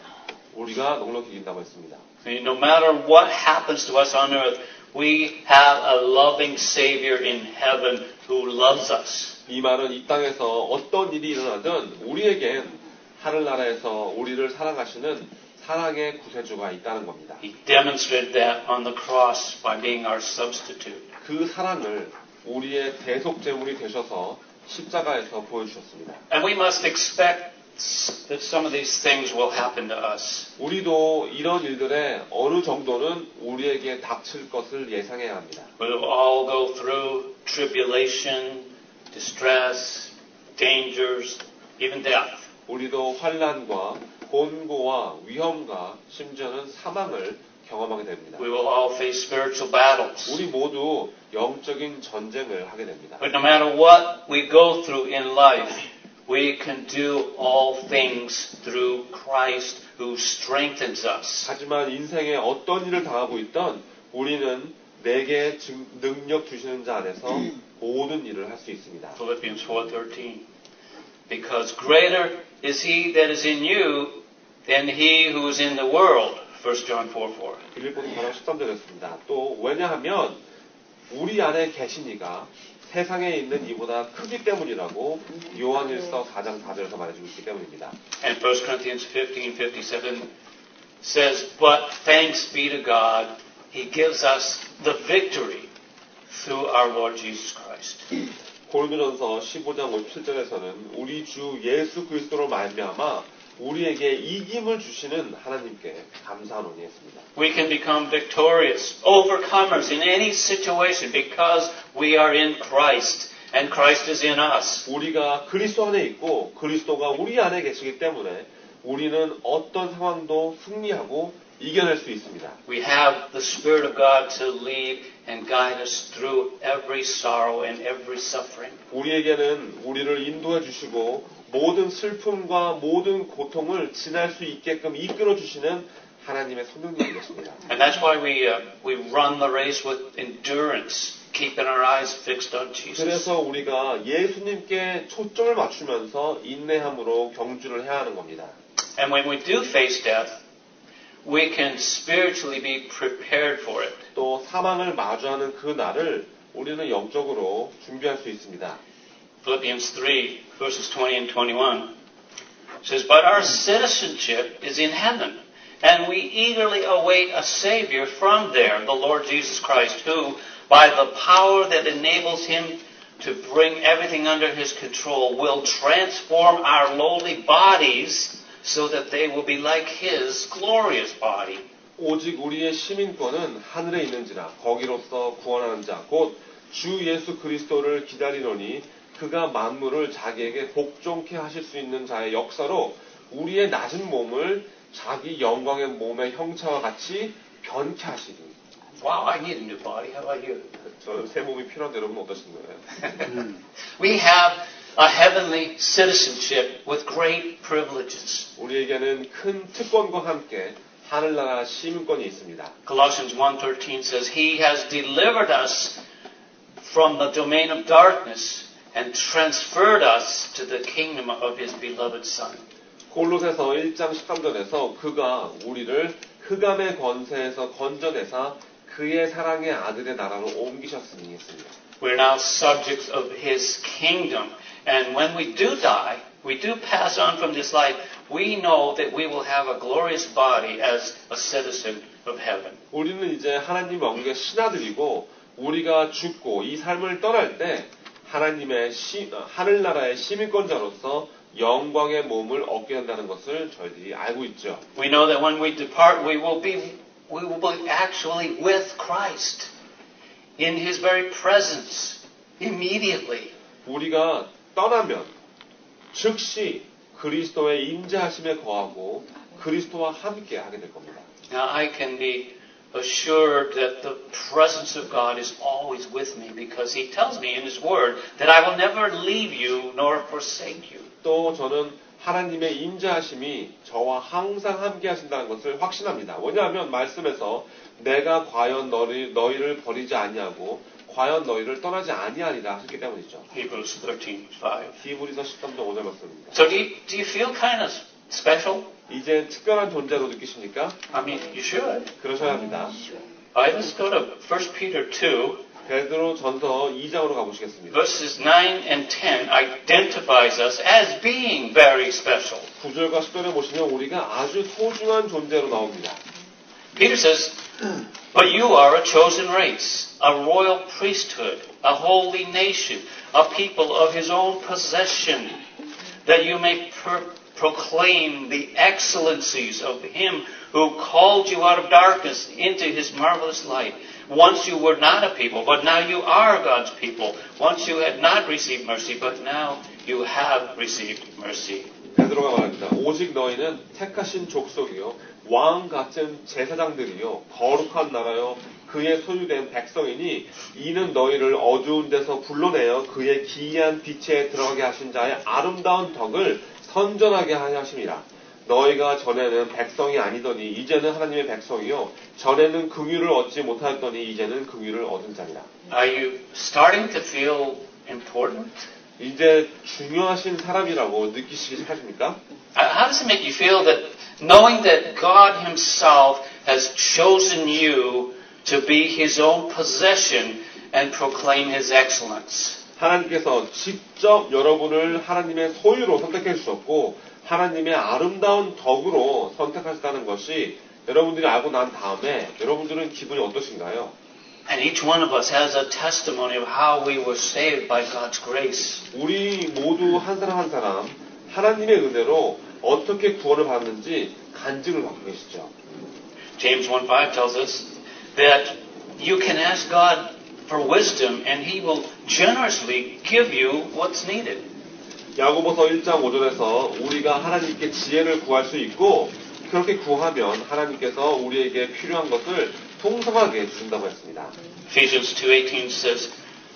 우리가 넉넉히 이긴다고 했습니다. No matter what happens to us on earth, we have a loving Savior in heaven who loves us. 이 말은 이 땅에서 어떤 일이 일어나든 우리에겐 하늘나라에서 우리를 사랑하시는 사랑의 구세주가 있다는 겁니다. He demonstrated that on the cross by being our substitute. 그 사랑을 우리의 대속제물이 되셔서 십자가에서 보여주셨습니다. And we must expect that some of these things will happen to us. 우리도 이런 일들에 어느 정도는 우리에게 닥칠 것을 예상해야 합니다. We'll all go through tribulation, distress, dangers, even death. 우리도 환난과 곤고와 위험과 심지어는 사망을 경험하게 됩니다. We will all face spiritual battles. 우리 모두 영적인 전쟁을 하게 됩니다. But no matter what we go through in life, we can do all things through Christ who strengthens us. 하지만 인생에 어떤 일을 당하고 있던 우리는 내게 능력 주시는 자 안에서 모든 일을 할 수 있습니다. Philippians 4:13. Because greater is he that is in you than he who is in the world. 1 John 4:4. 빌립보서 4장 13절이었습니다. 또 왜냐하면 우리 안에 계신 이가 세상에 있는 이보다 크기 때문이라고 요한일서 4장 4절에서 말해주고 있기 때문입니다. And 1 Corinthians 15:57 says, But thanks be to God, He gives us the victory through our Lord Jesus Christ. 고린도전서 15장 57절에서는 우리 주 예수 그리스도로 말미암아 우리에게 이김을 주시는 하나님께 감사하노니 했습니다. We can become victorious, overcomers in any situation because we are in Christ and Christ is in us. 우리가 그리스도 안에 있고 그리스도가 우리 안에 계시기 때문에 우리는 어떤 상황도 승리하고 이겨낼 수 있습니다. We have the Spirit of God to lead and guide us through every sorrow and every suffering. 우리에게는 우리를 인도해 주시고 모든 슬픔과 모든 고통을 지날 수 있게끔 이끌어 주시는 하나님의 성령님이 계십니다. And that's why we run the race with endurance, keeping our eyes fixed on Jesus. 그래서 우리가 예수님께 초점을 맞추면서 인내함으로 경주를 해야 하는 겁니다. And when we do face death, we can spiritually be prepared for it. 또 사망을 마주하는 그 날을 우리는 영적으로 준비할 수 있습니다. Philippians 3, verses 20 and 21 says, But our citizenship is in heaven, and we eagerly await a Savior from there, the Lord Jesus Christ, who, by the power that enables him to bring everything under his control, will transform our lowly bodies so that they will be like his glorious body. 오직 우리의 시민권은 하늘에 있는지라 거기로서 구원하는 자 곧 주 예수 그리스도를 기다리노니 그가 만물을 자기에게 복종케 하실 수 있는 자의 역사로 우리의 낮은 몸을 자기 영광의 몸의 형체와 같이 변케 하시리. Wow, I need a new body. How about you? 저는 새 몸이 필요한데 여러분 어떠신가요? We have a heavenly citizenship with great privileges. 우리에게는 큰 특권과 함께 하늘나라 시민권이 있습니다. Colossians 1:13 says, He has delivered us from the domain of darkness and transferred us to the kingdom of His beloved Son. 골로새서 1장 13절에서 그가 우리를 흑암의 권세에서 건져내사 그의 사랑의 아들의 나라로 옮기셨으니 했습니다. We're now subjects of His kingdom. And when we do die, we do pass on from this life, we know that we will have a glorious body as a citizen of heaven. 우리는 이제 하나님 왕국의 신하들이고 우리가 죽고 이 삶을 떠날 때 하나님의 하늘나라의 시민권자로서 영광의 몸을 얻게 된다는 것을 저희들이 알고 있죠. We know that when we depart, we will be actually with Christ in His very presence immediately. 우리가 떠나면 즉시 그리스도의 임재하심에 거하고 그리스도와 함께 하게 될 겁니다. Now I can be assured that the presence of God is always with me because He tells me in His Word that I will never leave you nor forsake you. 또 저는 하나님의 임재하심이 저와 항상 함께 하신다는 것을 확신합니다. 왜냐하면 말씀에서 내가 과연 너희를 버리지 아니하고 과연 너희를 떠나지 아니하리라 하셨기 때문이죠. Hebrews 13:5. 히브리서 13장 5절 말씀입니다. So do you feel kind of special? 이제 특별한 존재로 느끼십니까? I mean, you should. 그러셔야 합니다. All right, let's go to 1 Peter 2. 베드로 전서 2장으로 가보시겠습니다. Verses 9 and 10 identifies us as being very special. 9절과 10절에 보시면 우리가 아주 소중한 존재로 나옵니다. Peter says, But you are a chosen race, a royal priesthood, a holy nation, a people of his own possession, that you may proclaim the excellencies of him who called you out of darkness into his marvelous light. Once you were not a people, but now you are God's people. Once you had not received mercy, but now you have received mercy. 베드로가 말합니다. 오직 너희는 택하신 족속이요 왕 같은 제사장들이요 거룩한 나라요 그의 소유된 백성이니 이는 너희를 어두운 데서 불러내어 그의 기이한 빛에 들어가게 하신 자의 아름다운 덕을 선전하게 하심이라. 너희가 전에는 백성이 아니더니 이제는 하나님의 백성이요 전에는 긍휼을 얻지 못하였더니 이제는 긍휼을 얻은 자니라. Are you starting to feel important? 이제 중요하신 사람이라고 느끼시기 시작하십니까? How does it make you feel that knowing that God Himself has chosen you to be His own possession and proclaim His excellence? 하나님께서 직접 여러분을 하나님의 소유로 선택해 주셨고 하나님의 아름다운 덕으로 선택하셨다는 것이 여러분들이 알고 난 다음에 여러분들은 기분이 어떠신가요? And each one of us has a testimony of how we were saved by God's grace. 우리 모두 한 사람 한 사람 하나님의 은혜로 어떻게 구원을 받았는지 간증을 받고 계시죠. James 1:5 tells us that you can ask God for wisdom and He will generously give you what's needed. 야고보서 1장 5절에서 우리가 하나님께 지혜를 구할 수 있고 그렇게 구하면 하나님께서 우리에게 필요한 것을 풍성하게 주신다고 했습니다. Ephesians 2:18 says,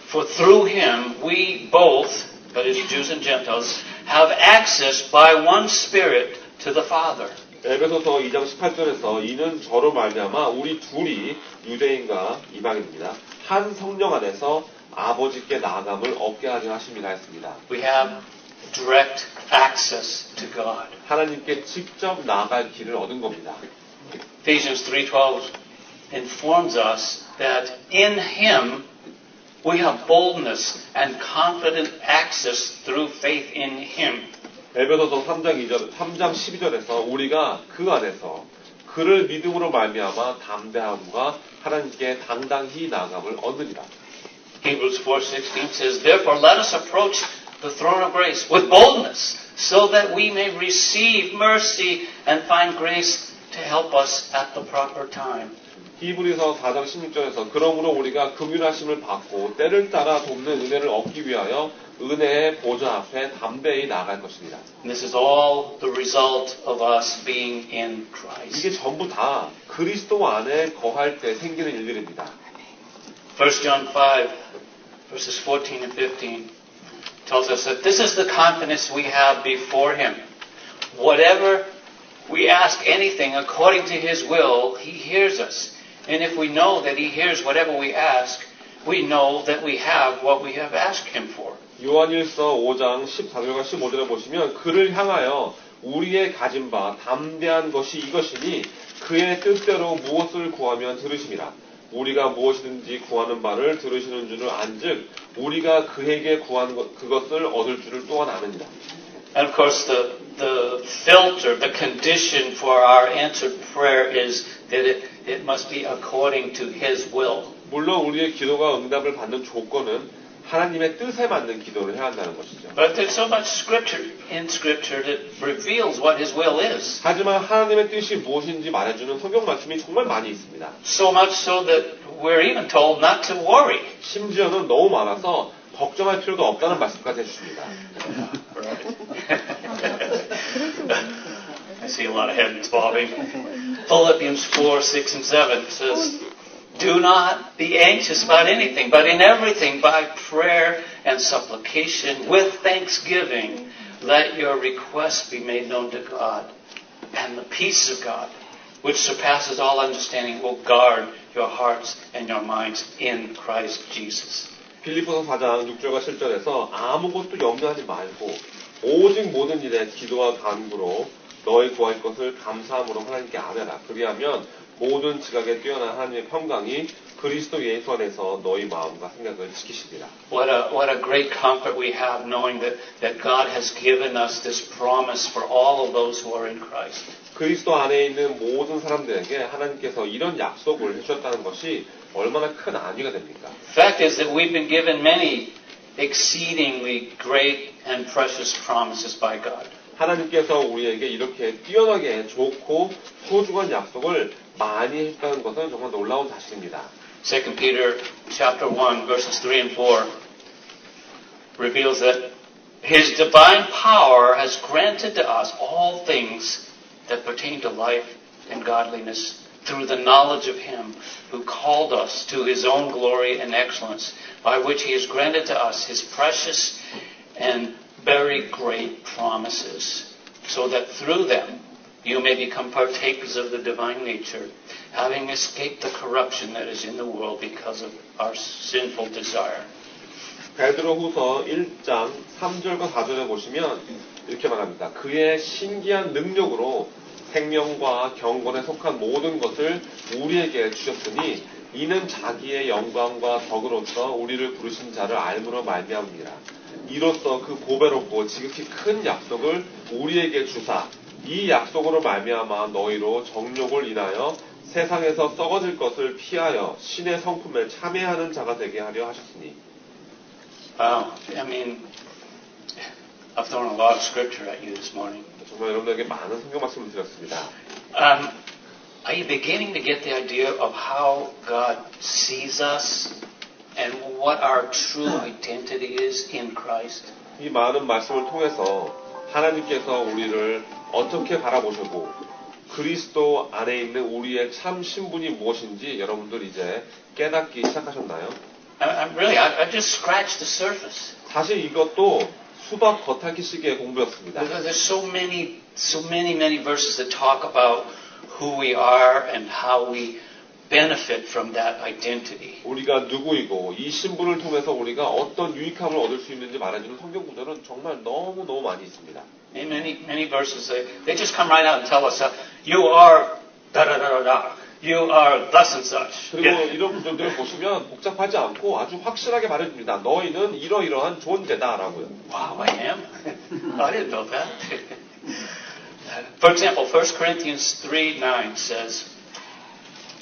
For through him we both, that is Jews and Gentiles, have access by one Spirit to the Father. 에베소서 2장 18절에서 이는 저로 말미암아 우리 둘이 유대인과 이방인입니다. 한 성령 안에서 아버지께 나아감을 얻게 하려 하심이라 했습니다. We have direct access to God. 하나님께 직접 나아갈 길을 얻은 겁니다. Ephesians 3:12 informs us that in him we have boldness and confident access through faith in him. 에베소서 3장 12절에서 우리가 그 안에서 그를 믿음으로 말미암아 담대함과 하나님께 당당히 나아감을 얻으리라. Hebrews 4:16 says, Therefore let us approach the throne of grace with boldness, so that we may receive mercy and find grace to help us at the proper time. 히브리서 4장 16절에서 그러므로 우리가 긍휼하심을 받고 때를 따라 돕는 은혜를 얻기 위하여 은혜의 보좌 앞에 담대히 나아갈 것입니다. And this is all the result of us being in Christ. 이게 전부 다 그리스도 안에 거할 때 생기는 일들입니다. 1 John 5, verses 14 and 15 tells us that this is the confidence we have before him. Whatever we ask anything according to his will, he hears us. And if we know that he hears whatever we ask, we know that we have what we have asked him for. 요한일서 5장 14절과 15절에 보시면 그를 향하여 우리의 가진 바 담대한 것이 이것이니 그의 뜻대로 무엇을 구하면 들으심이라. 우리가 무엇이든지 구하는 바를 들으시는 줄을 안즉 우리가 그에게 구하는 그것을 얻을 줄을 또한 아느니라. And of course, the filter, the condition for our answered prayer is that it must be according to His will. 물론 우리의 기도가 응답을 받는 조건은 하나님의 뜻에 맞는 기도를 해야 한다는 것이죠. But there's so much scripture in Scripture that reveals what His will is. 하지만 하나님의 뜻이 무엇인지 말해주는 성경 말씀이 정말 많이 있습니다. So much so that we're even told not to worry. 심지어는 너무 많아서 걱정할 필요도 없다는 말씀까지 해주십니다. I see a lot of heads bobbing. Philippians 4, 6, and 7 says, Do not be anxious about anything, but in everything by prayer and supplication with thanksgiving, let your requests be made known to God. And the peace of God, which surpasses all understanding, will guard your hearts and your minds in Christ Jesus. 빌립보서 4장 6절과 7절에서 아무것도 염려하지 말고 오직 모든 일에 기도와 간구로 너희 구할 것을 감사함으로 하나님께 아뢰라. 그리하면 모든 지각에 뛰어난 하나님의 평강이 그리스도 예수 안에서 너희 마음과 생각을 지키시리라. What a great comfort we have knowing that God has given us this promise for all of those who are in Christ. 그리스도 안에 있는 모든 사람들에게 하나님께서 이런 약속을 해주셨다는 것이 얼마나 큰 안위가 됩니까? The fact is that we've been given many exceedingly great and precious promises by God. 하나님께서 우리에게 이렇게 뛰어나게 좋고 소중한 약속을 많이 했다는 것은 정말 놀라운 사실입니다. 2 Peter chapter 1 verses 3 and 4 reveals that His divine power has granted to us all things that pertain to life and godliness through the knowledge of Him who called us to His own glory and excellence, by which He has granted to us His precious and very great promises, so that through them you may become partakers of the divine nature, having escaped the corruption that is in the world because of our sinful desire. 베드로후서 1장 3절과 4절에 보시면 이렇게 말합니다. 그의 신기한 능력으로 생명과 경건에 속한 모든 것을 우리에게 주셨으니 이는 자기의 영광과 덕으로서 우리를 부르신 자를 알므로 말미암으니라. 이로써 그 보배롭고 지극히 큰 약속을 우리에게 주사 이 약속으로 말미암아 너희로 정욕을 인하여 세상에서 썩어질 것을 피하여 신의 성품에 참여하는 자가 되게 하려 하셨으니. Wow, I mean, I've thrown a lot of scripture at you this morning. 정말 여러분에게 많은 성경 말씀을 드렸습니다. Are you beginning to get the idea of how God sees us and what our true identity is in Christ? 이 많은 말씀을 통해서 하나님께서 우리를 어떻게 바라보시고 그리스도 안에 있는 우리의 참 신분이 무엇인지 여러분들 이제 깨닫기 시작하셨나요? I just scratched the surface. 사실 이것도 수박 겉핥기식의 공부였습니다. Because there's so many verses that talk about who we are and how we benefit from that identity. 우리가 누구이고 이 신분을 통해서 우리가 어떤 유익함을 얻을 수 있는지 말해주는 성경 구절은 정말 너무 많이 있습니다. In many verses, they just come right out and tell us, you are da da da da da. You are thus and such. 그리고 이런 구절들을 보시면 복잡하지 않고 아주 확실하게 말해줍니다. 너희는 이러이러한 존재다라고요. Wow, I am? I didn't know that. For example, 1 Corinthians 3:9 says,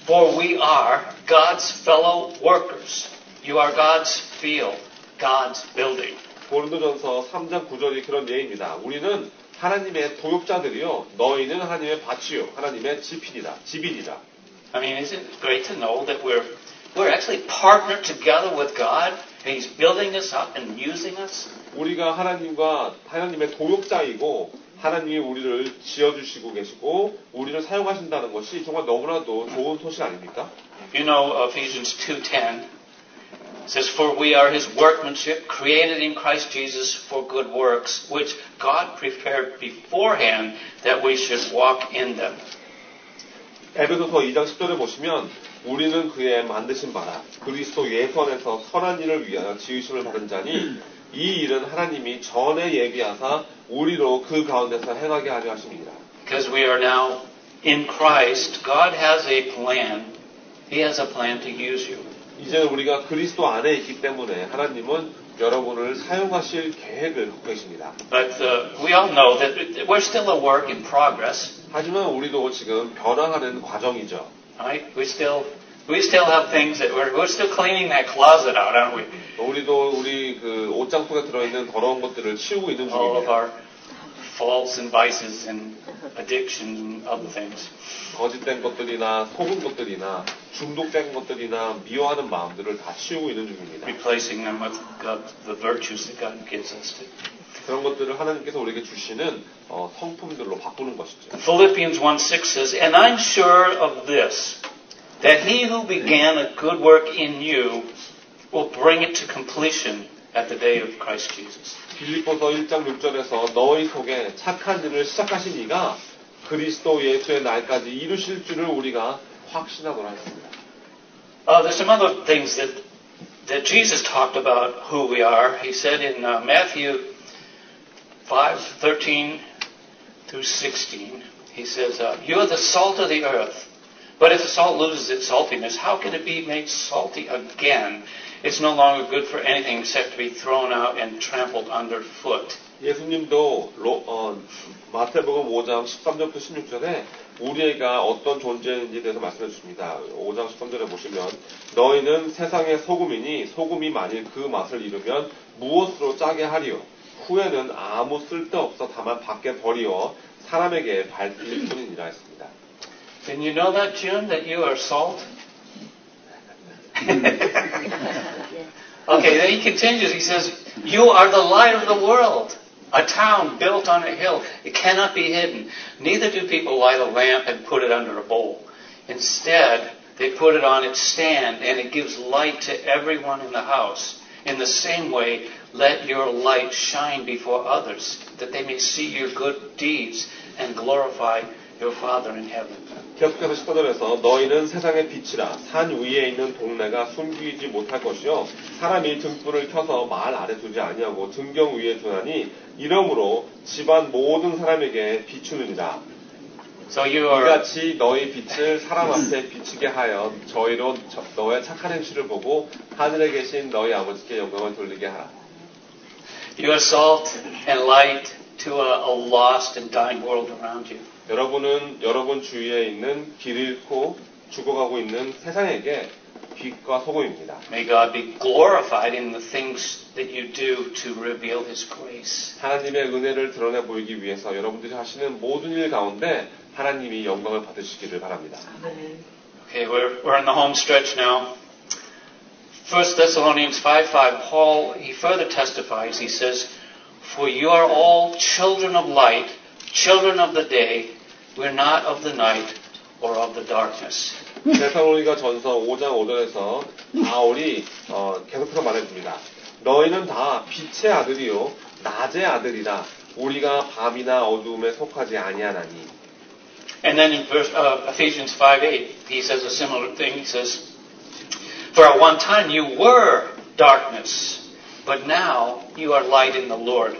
For we are God's fellow workers. You are God's field, God's building. 고린도전서 3장 9절이 그런 예입니다. 우리는 하나님의 도역자들이요. 너희는 하나님의 밭이요. 하나님의 집이니라. I mean, isn't it great to know that we're actually partnered together with God and He's building us up and using us? 우리가 하나님의 도역자이고 하나님이 우리를 지어주시고 계시고 우리를 사용하신다는 것이 정말 너무나도 좋은 소식 아닙니까? You know, Ephesians 2:10 says, For we are His workmanship, created in Christ Jesus for good works, which God prepared beforehand that we should walk in them. 에베소서 2장 10절에 보시면 우리는 그의 만드신 바라 그리스도 예수 안에서 선한 일을 위하여 지으심을 받은 자니 이 일은 하나님이 전에 예비하사 우리로 그 가운데서 행하게 하려 하십니다. Because we are now in Christ, God has a plan. He has a plan to use you. 이제 우리가 그리스도 안에 있기 때문에 하나님은 여러분을 사용하실 계획을 갖고 계십니다. But we all know that we're still a work in progress. 하지만 우리도 지금 변화하는 과정이죠. Right? We still have things that we're still cleaning that closet out, aren't we? 우리도 우리 그 옷장 속에 들어있는 더러운 것들을 치우고 있는 All of 중입니다. our faults and vices and addictions and other things. 거짓된 것들이나 속은 것들이나 중독된 것들이나 미워하는 마음들을 다 치우고 있는 중입니다. Replacing them with the virtues that God gives us to. 그런 것들을 하나님께서 우리에게 주시는 성품들로 바꾸는 것이죠. Philippians 1:6 says, And I'm sure of this, that he who began a good work in you will bring it to completion at the day of Christ Jesus. 빌립보서 1장 6절에서 너희 속에 착한 일을 시작하신 이가 그리스도 예수의 날까지 이루실 줄을 우리가 확신하노라 했습니다. There's some other things that Jesus talked about who we are. He said in Matthew 5:13 through 16, he says, You are the salt of the earth. But if the salt loses its saltiness, how can it be made salty again? It's no longer good for anything except to be thrown out and trampled underfoot. 예수님도 마태복음 5장 13절부터 16절에 우리가 어떤 존재인지에 대해서 말씀해 주십니다. 5장 13절에 보시면 너희는 세상의 소금이니 소금이 만일 그 맛을 잃으면 무엇으로 짜게 하리요? 후에는 아무 쓸데없어 다만 밖에 버리어 사람에게 밟힐 뿐이니라 했습니다. Did you know that, June, that you are salt? Okay, then he continues. He says, You are the light of the world. A town built on a hill. It cannot be hidden. Neither do people light a lamp and put it under a bowl. Instead, they put it on its stand, and it gives light to everyone in the house. In the same way, let your light shine before others, that they may see your good deeds and glorify your Father in heaven. 계속해서 14절에서 너희는 세상의 빛이라 산 위에 있는 동네가 숨기지 못할 것이요 사람이 등불을 켜서 말 아래 두지 아니하고 등경 위에 두나니 이러므로 집안 모든 사람에게 비추느니라. So you are 이같이 너희 빛을 사람 앞에 비치게 하여 저희로 너의 착한 행실을 보고 하늘에 계신 너희 아버지께 영광을 돌리게 하라. You are salt and light to a lost and dying world around you. 여러분은 여러분 주위에 있는 길 잃고 죽어가고 있는 세상에게 빛과 소금입니다. May God be glorified in the things that you do to reveal His grace. 하나님의 은혜를 드러내 보이기 위해서 여러분들이 하시는 모든 일 가운데 하나님이 영광을 받으시기를 바랍니다. Okay, we're in the home stretch now. 1 Thessalonians 5:5, Paul, he further testifies, he says, For you are all children of light, children of the day. we're not of the night or of the darkness. 데살로니가 전서 5장 5절에서 바울이 계속해서 말해줍니다. 너희는 다 빛의 아들이요 낮의 아들이라 우리가 밤이나 어두움에 속하지 아니하나니. And then in Ephesians 5:8, he says a similar thing. He says, for at one time you were darkness, but now you are light in the Lord.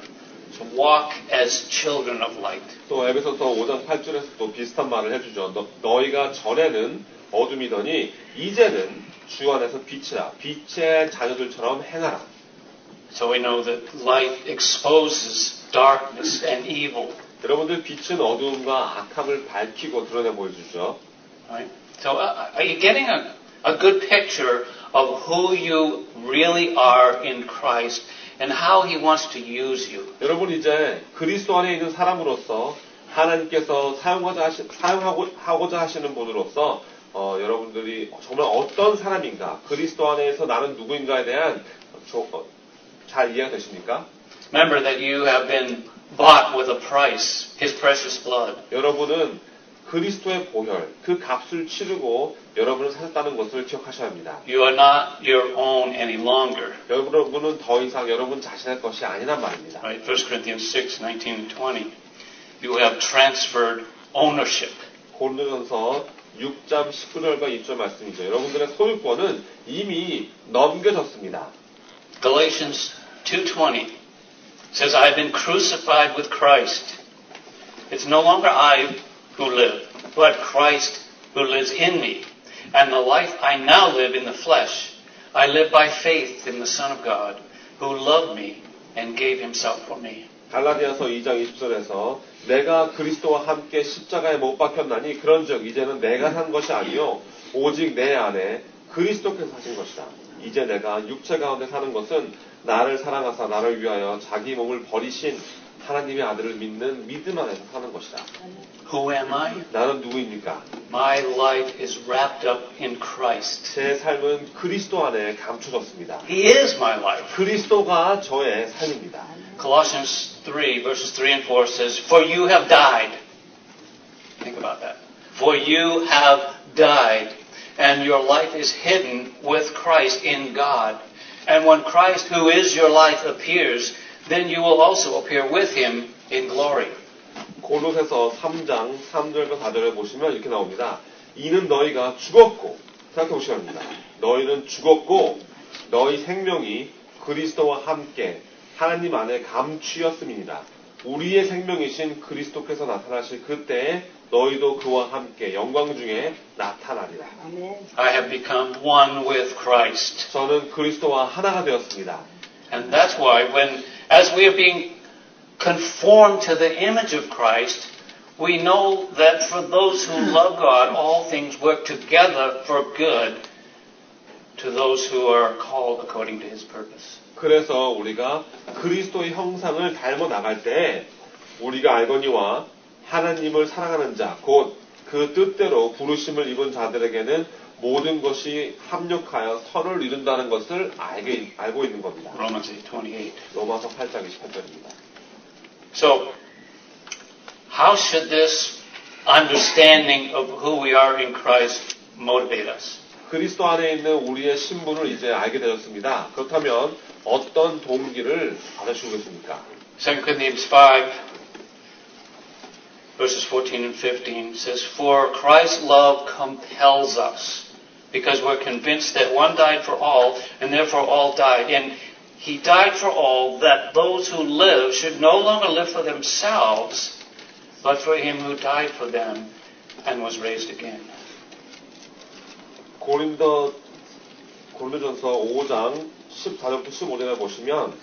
So walk as children of light. 또 에베소서 5장 8절에서 또 비슷한 말을 해주죠. 너희가 전에는 어둠이더니 이제는 주 안에서 빛이라. 빛의 자녀들처럼 행하라. So we know that light exposes darkness and evil. 여러분들 빛은 어두움과 악함을 밝히고 드러내 보여주죠. Right? So are you getting a good picture of who you really are in Christ and how He wants to use you? 여러분 이제 그리스도 안에 있는 사람으로서 하나님께서 사용하고자 하시는 분으로서 여러분들이 정말 어떤 사람인가, 그리스도 안에서 나는 누구인가에 대한 잘 이해가 되십니까? Remember that you have been bought with a price, His precious blood. 여러분은 그리스도의 보혈, 그 값을 치르고 여러분을 사셨다는 것을 기억하셔야 합니다. You are not your own any longer. 여러분은 더 이상 여러분 자신의 것이 아니란 말입니다. Right? 1 Corinthians 6:19 and 20. You have transferred ownership. 고린도전서 6장 19절과 20절 말씀이죠. 여러분들의 소유권은 이미 넘겨졌습니다. Galatians 2:20 says, I have been crucified with Christ. It's no longer I who live, but Christ who lives in me. And the life I now live in the flesh, I live by faith in the Son of God, who loved me and gave himself for me. 갈라디아서 2장 20절에서 내가 그리스도와 함께 십자가에 못 박혔나니 그런즉 이제는 내가 산 것이 아니요 오직 내 안에 그리스도께서 사신 것이다. 이제 내가 육체 가운데 사는 것은 나를 사랑하사 나를 위하여 자기 몸을 버리신 하나님의 아들을 믿는 믿음 안에서 사는 것이다. Who am I? 나는 누구입니까? My life is wrapped up in Christ. 제 삶은 그리스도 안에 감춰졌습니다. He is my life. 그리스도가 저의 삶입니다. Colossians 3 verses 3 and 4 says, For you have died. Think about that. For you have died, and your life is hidden with Christ in God. And when Christ, who is your life, appears, then you will also appear with him in glory. 골로새서 3장 3절과 4절에 보시면 이렇게 나옵니다. 이는 너희가 죽었고, 생각해 보시기 바랍니다. 너희는 죽었고 너희 생명이 그리스도와 함께 하나님 안에 감추였음이니라. 우리의 생명이신 그리스도께서 나타나실 그때에 너희도 그와 함께 영광 중에 나타나리라. I have become one with Christ. 저는 그리스도와 하나가 되었습니다. And that's why as we are being conformed to the image of Christ, we know that for those who love God, all things work together for good to those who are called according to his purpose. 그래서 우리가 그리스도의 형상을 닮아 나갈 때 우리가 알거니와 하나님을 사랑하는 자, 곧 그 뜻대로 부르심을 입은 자들에게는 모든 것이 합력하여 선을 이룬다는 것을 알고 있는 겁니다. Romans 8:28. 로마서 8장 28절입니다. So, how should this understanding of who we are in Christ motivate us? 그리스도 안에 있는 우리의 신분을 이제 알게 되었습니다. 그렇다면 어떤 동기를 받으시고 계십니까? 2 Corinthians 5 verses 14 and 15 says, For Christ's love compels us, because we're convinced that one died for all, and therefore all died. And he died for all, that those who live should no longer live for themselves, but for him who died for them and was raised again. 고린도전서 5장 14절부터 15절에 보시면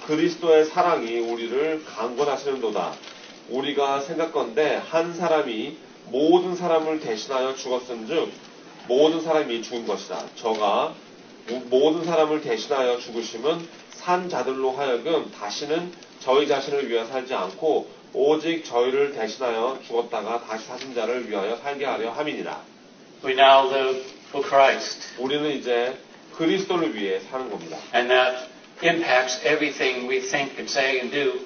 그리스도의 사랑이 우리를 강권하시는도다. 우리가 생각건대 한 사람이 모든 사람을 대신하여 죽었은즉 모든 사람이 죽은 것이다. 저가 모든 사람을 대신하여 죽으심은 산 자들로 하여금 다시는 저희 자신을 위하여 살지 않고 오직 저희를 대신하여 죽었다가 다시 사신 자를 위하여 살게 하려 함이니라. We now live for Christ. 우리는 이제 그리스도를 위해 사는 겁니다. And that impacts everything we think and say and do.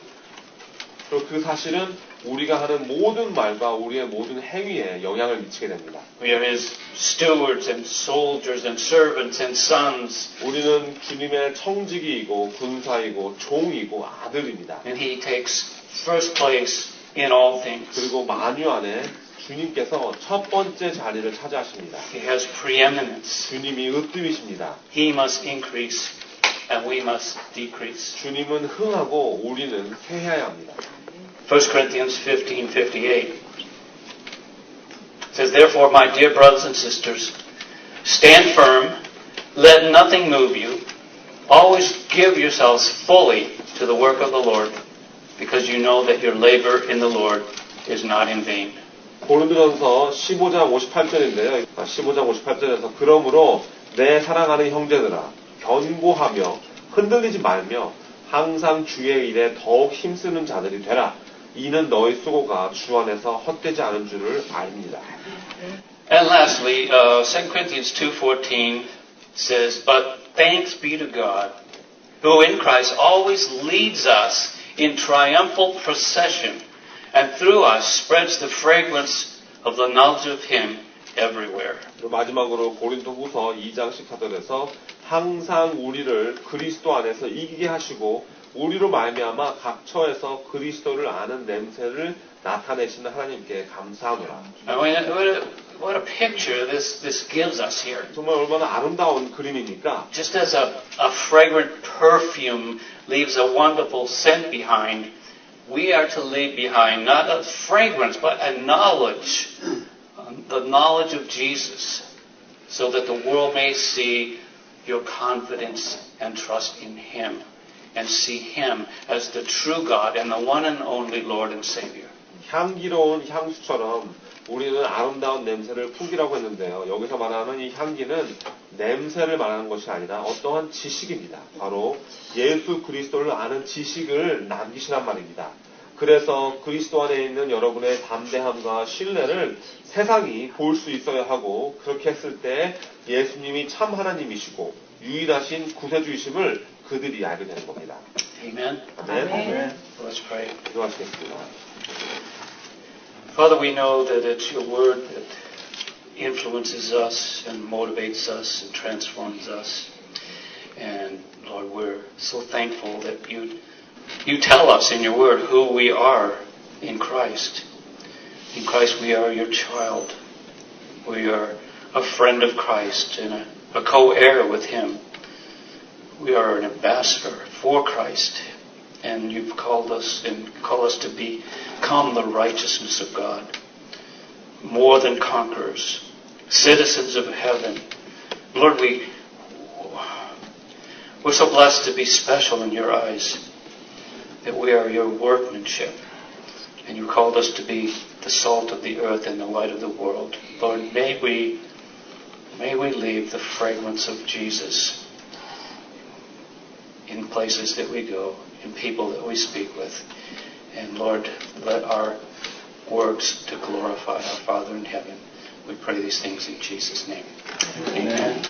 그리고 그 사실은 우리가 하는 모든 말과 우리의 모든 행위에 영향을 미치게 됩니다. We are His stewards and soldiers and servants and sons. 우리는 주님의 청지기이고 군사이고 종이고 아들입니다. And He takes first place in all things. 그리고 만유 안에 주님께서 첫 번째 자리를 차지하십니다. He has preeminence. 주님이 으뜸이십니다. He must increase and we must decrease. 주님은 흥하고 우리는 쇠해야 합니다. 1 Corinthians 15:58 says, Therefore, my dear brothers and sisters, stand firm, let nothing move you, always give yourselves fully to the work of the Lord, because you know that your labor in the Lord is not in vain. 고린도전서 15장 58절인데요. 15장 58절에서 그러므로 내 사랑하는 형제들아 견고하며 흔들리지 말며 항상 주의 일에 더욱 힘쓰는 자들이 되라. 이는 너희 수고가 주 안에서 헛되지 않은 줄을 압니다. And lastly, 2 Corinthians 2:14 says, But thanks be to God, who in Christ always leads us in triumphal procession, and through us spreads the fragrance of the knowledge of Him everywhere. 마지막으로 고린도후서 2장 14절에서 항상 우리를 그리스도 안에서 이기게 하시고 우리로 말미암아 각 처에서 그리스도를 아는 냄새를 나타내시는 하나님께 감사하노라. I mean, what a picture this gives us here. 정말 얼마나 아름다운 그림입니까? Just as a fragrant perfume leaves a wonderful scent behind, we are to leave behind not a fragrance, but a knowledge, the knowledge of Jesus, so that the world may see your confidence and trust in Him, and see Him as the true God and the one and only Lord and Savior. 향기로운 향수처럼 우리는 아름다운 냄새를 풍기라고 했는데요. 여기서 말하는 이 향기는 냄새를 말하는 것이 아니라 어떠한 지식입니다. 바로 예수 그리스도를 아는 지식을 남기시란 말입니다. 그래서 그리스도 안에 있는 여러분의 담대함과 신뢰를 세상이 볼 수 있어야 하고, 그렇게 했을 때 예수님이 참 하나님이시고 유일하신 구세주이심을 그들이 알게 되는 겁니다. Amen. 아멘. Let's pray. 기도하시겠습니다. Father, we know that it's your word that influences us and motivates us and transforms us. And Lord, we're so thankful that you tell us in your word who we are in Christ. In Christ we are your child. We are a friend of Christ and a co-heir with Him. We are an ambassador for Christ. And you've called us and call us to become the righteousness of God. More than conquerors. Citizens of heaven. Lord, we're so blessed to be special in your eyes. That we are your workmanship. And you called us to be the salt of the earth and the light of the world. Lord, may we leave the fragrance of Jesus in places that we go, in people that we speak with. And Lord, let our works to glorify our Father in heaven. We pray these things in Jesus' name. Amen.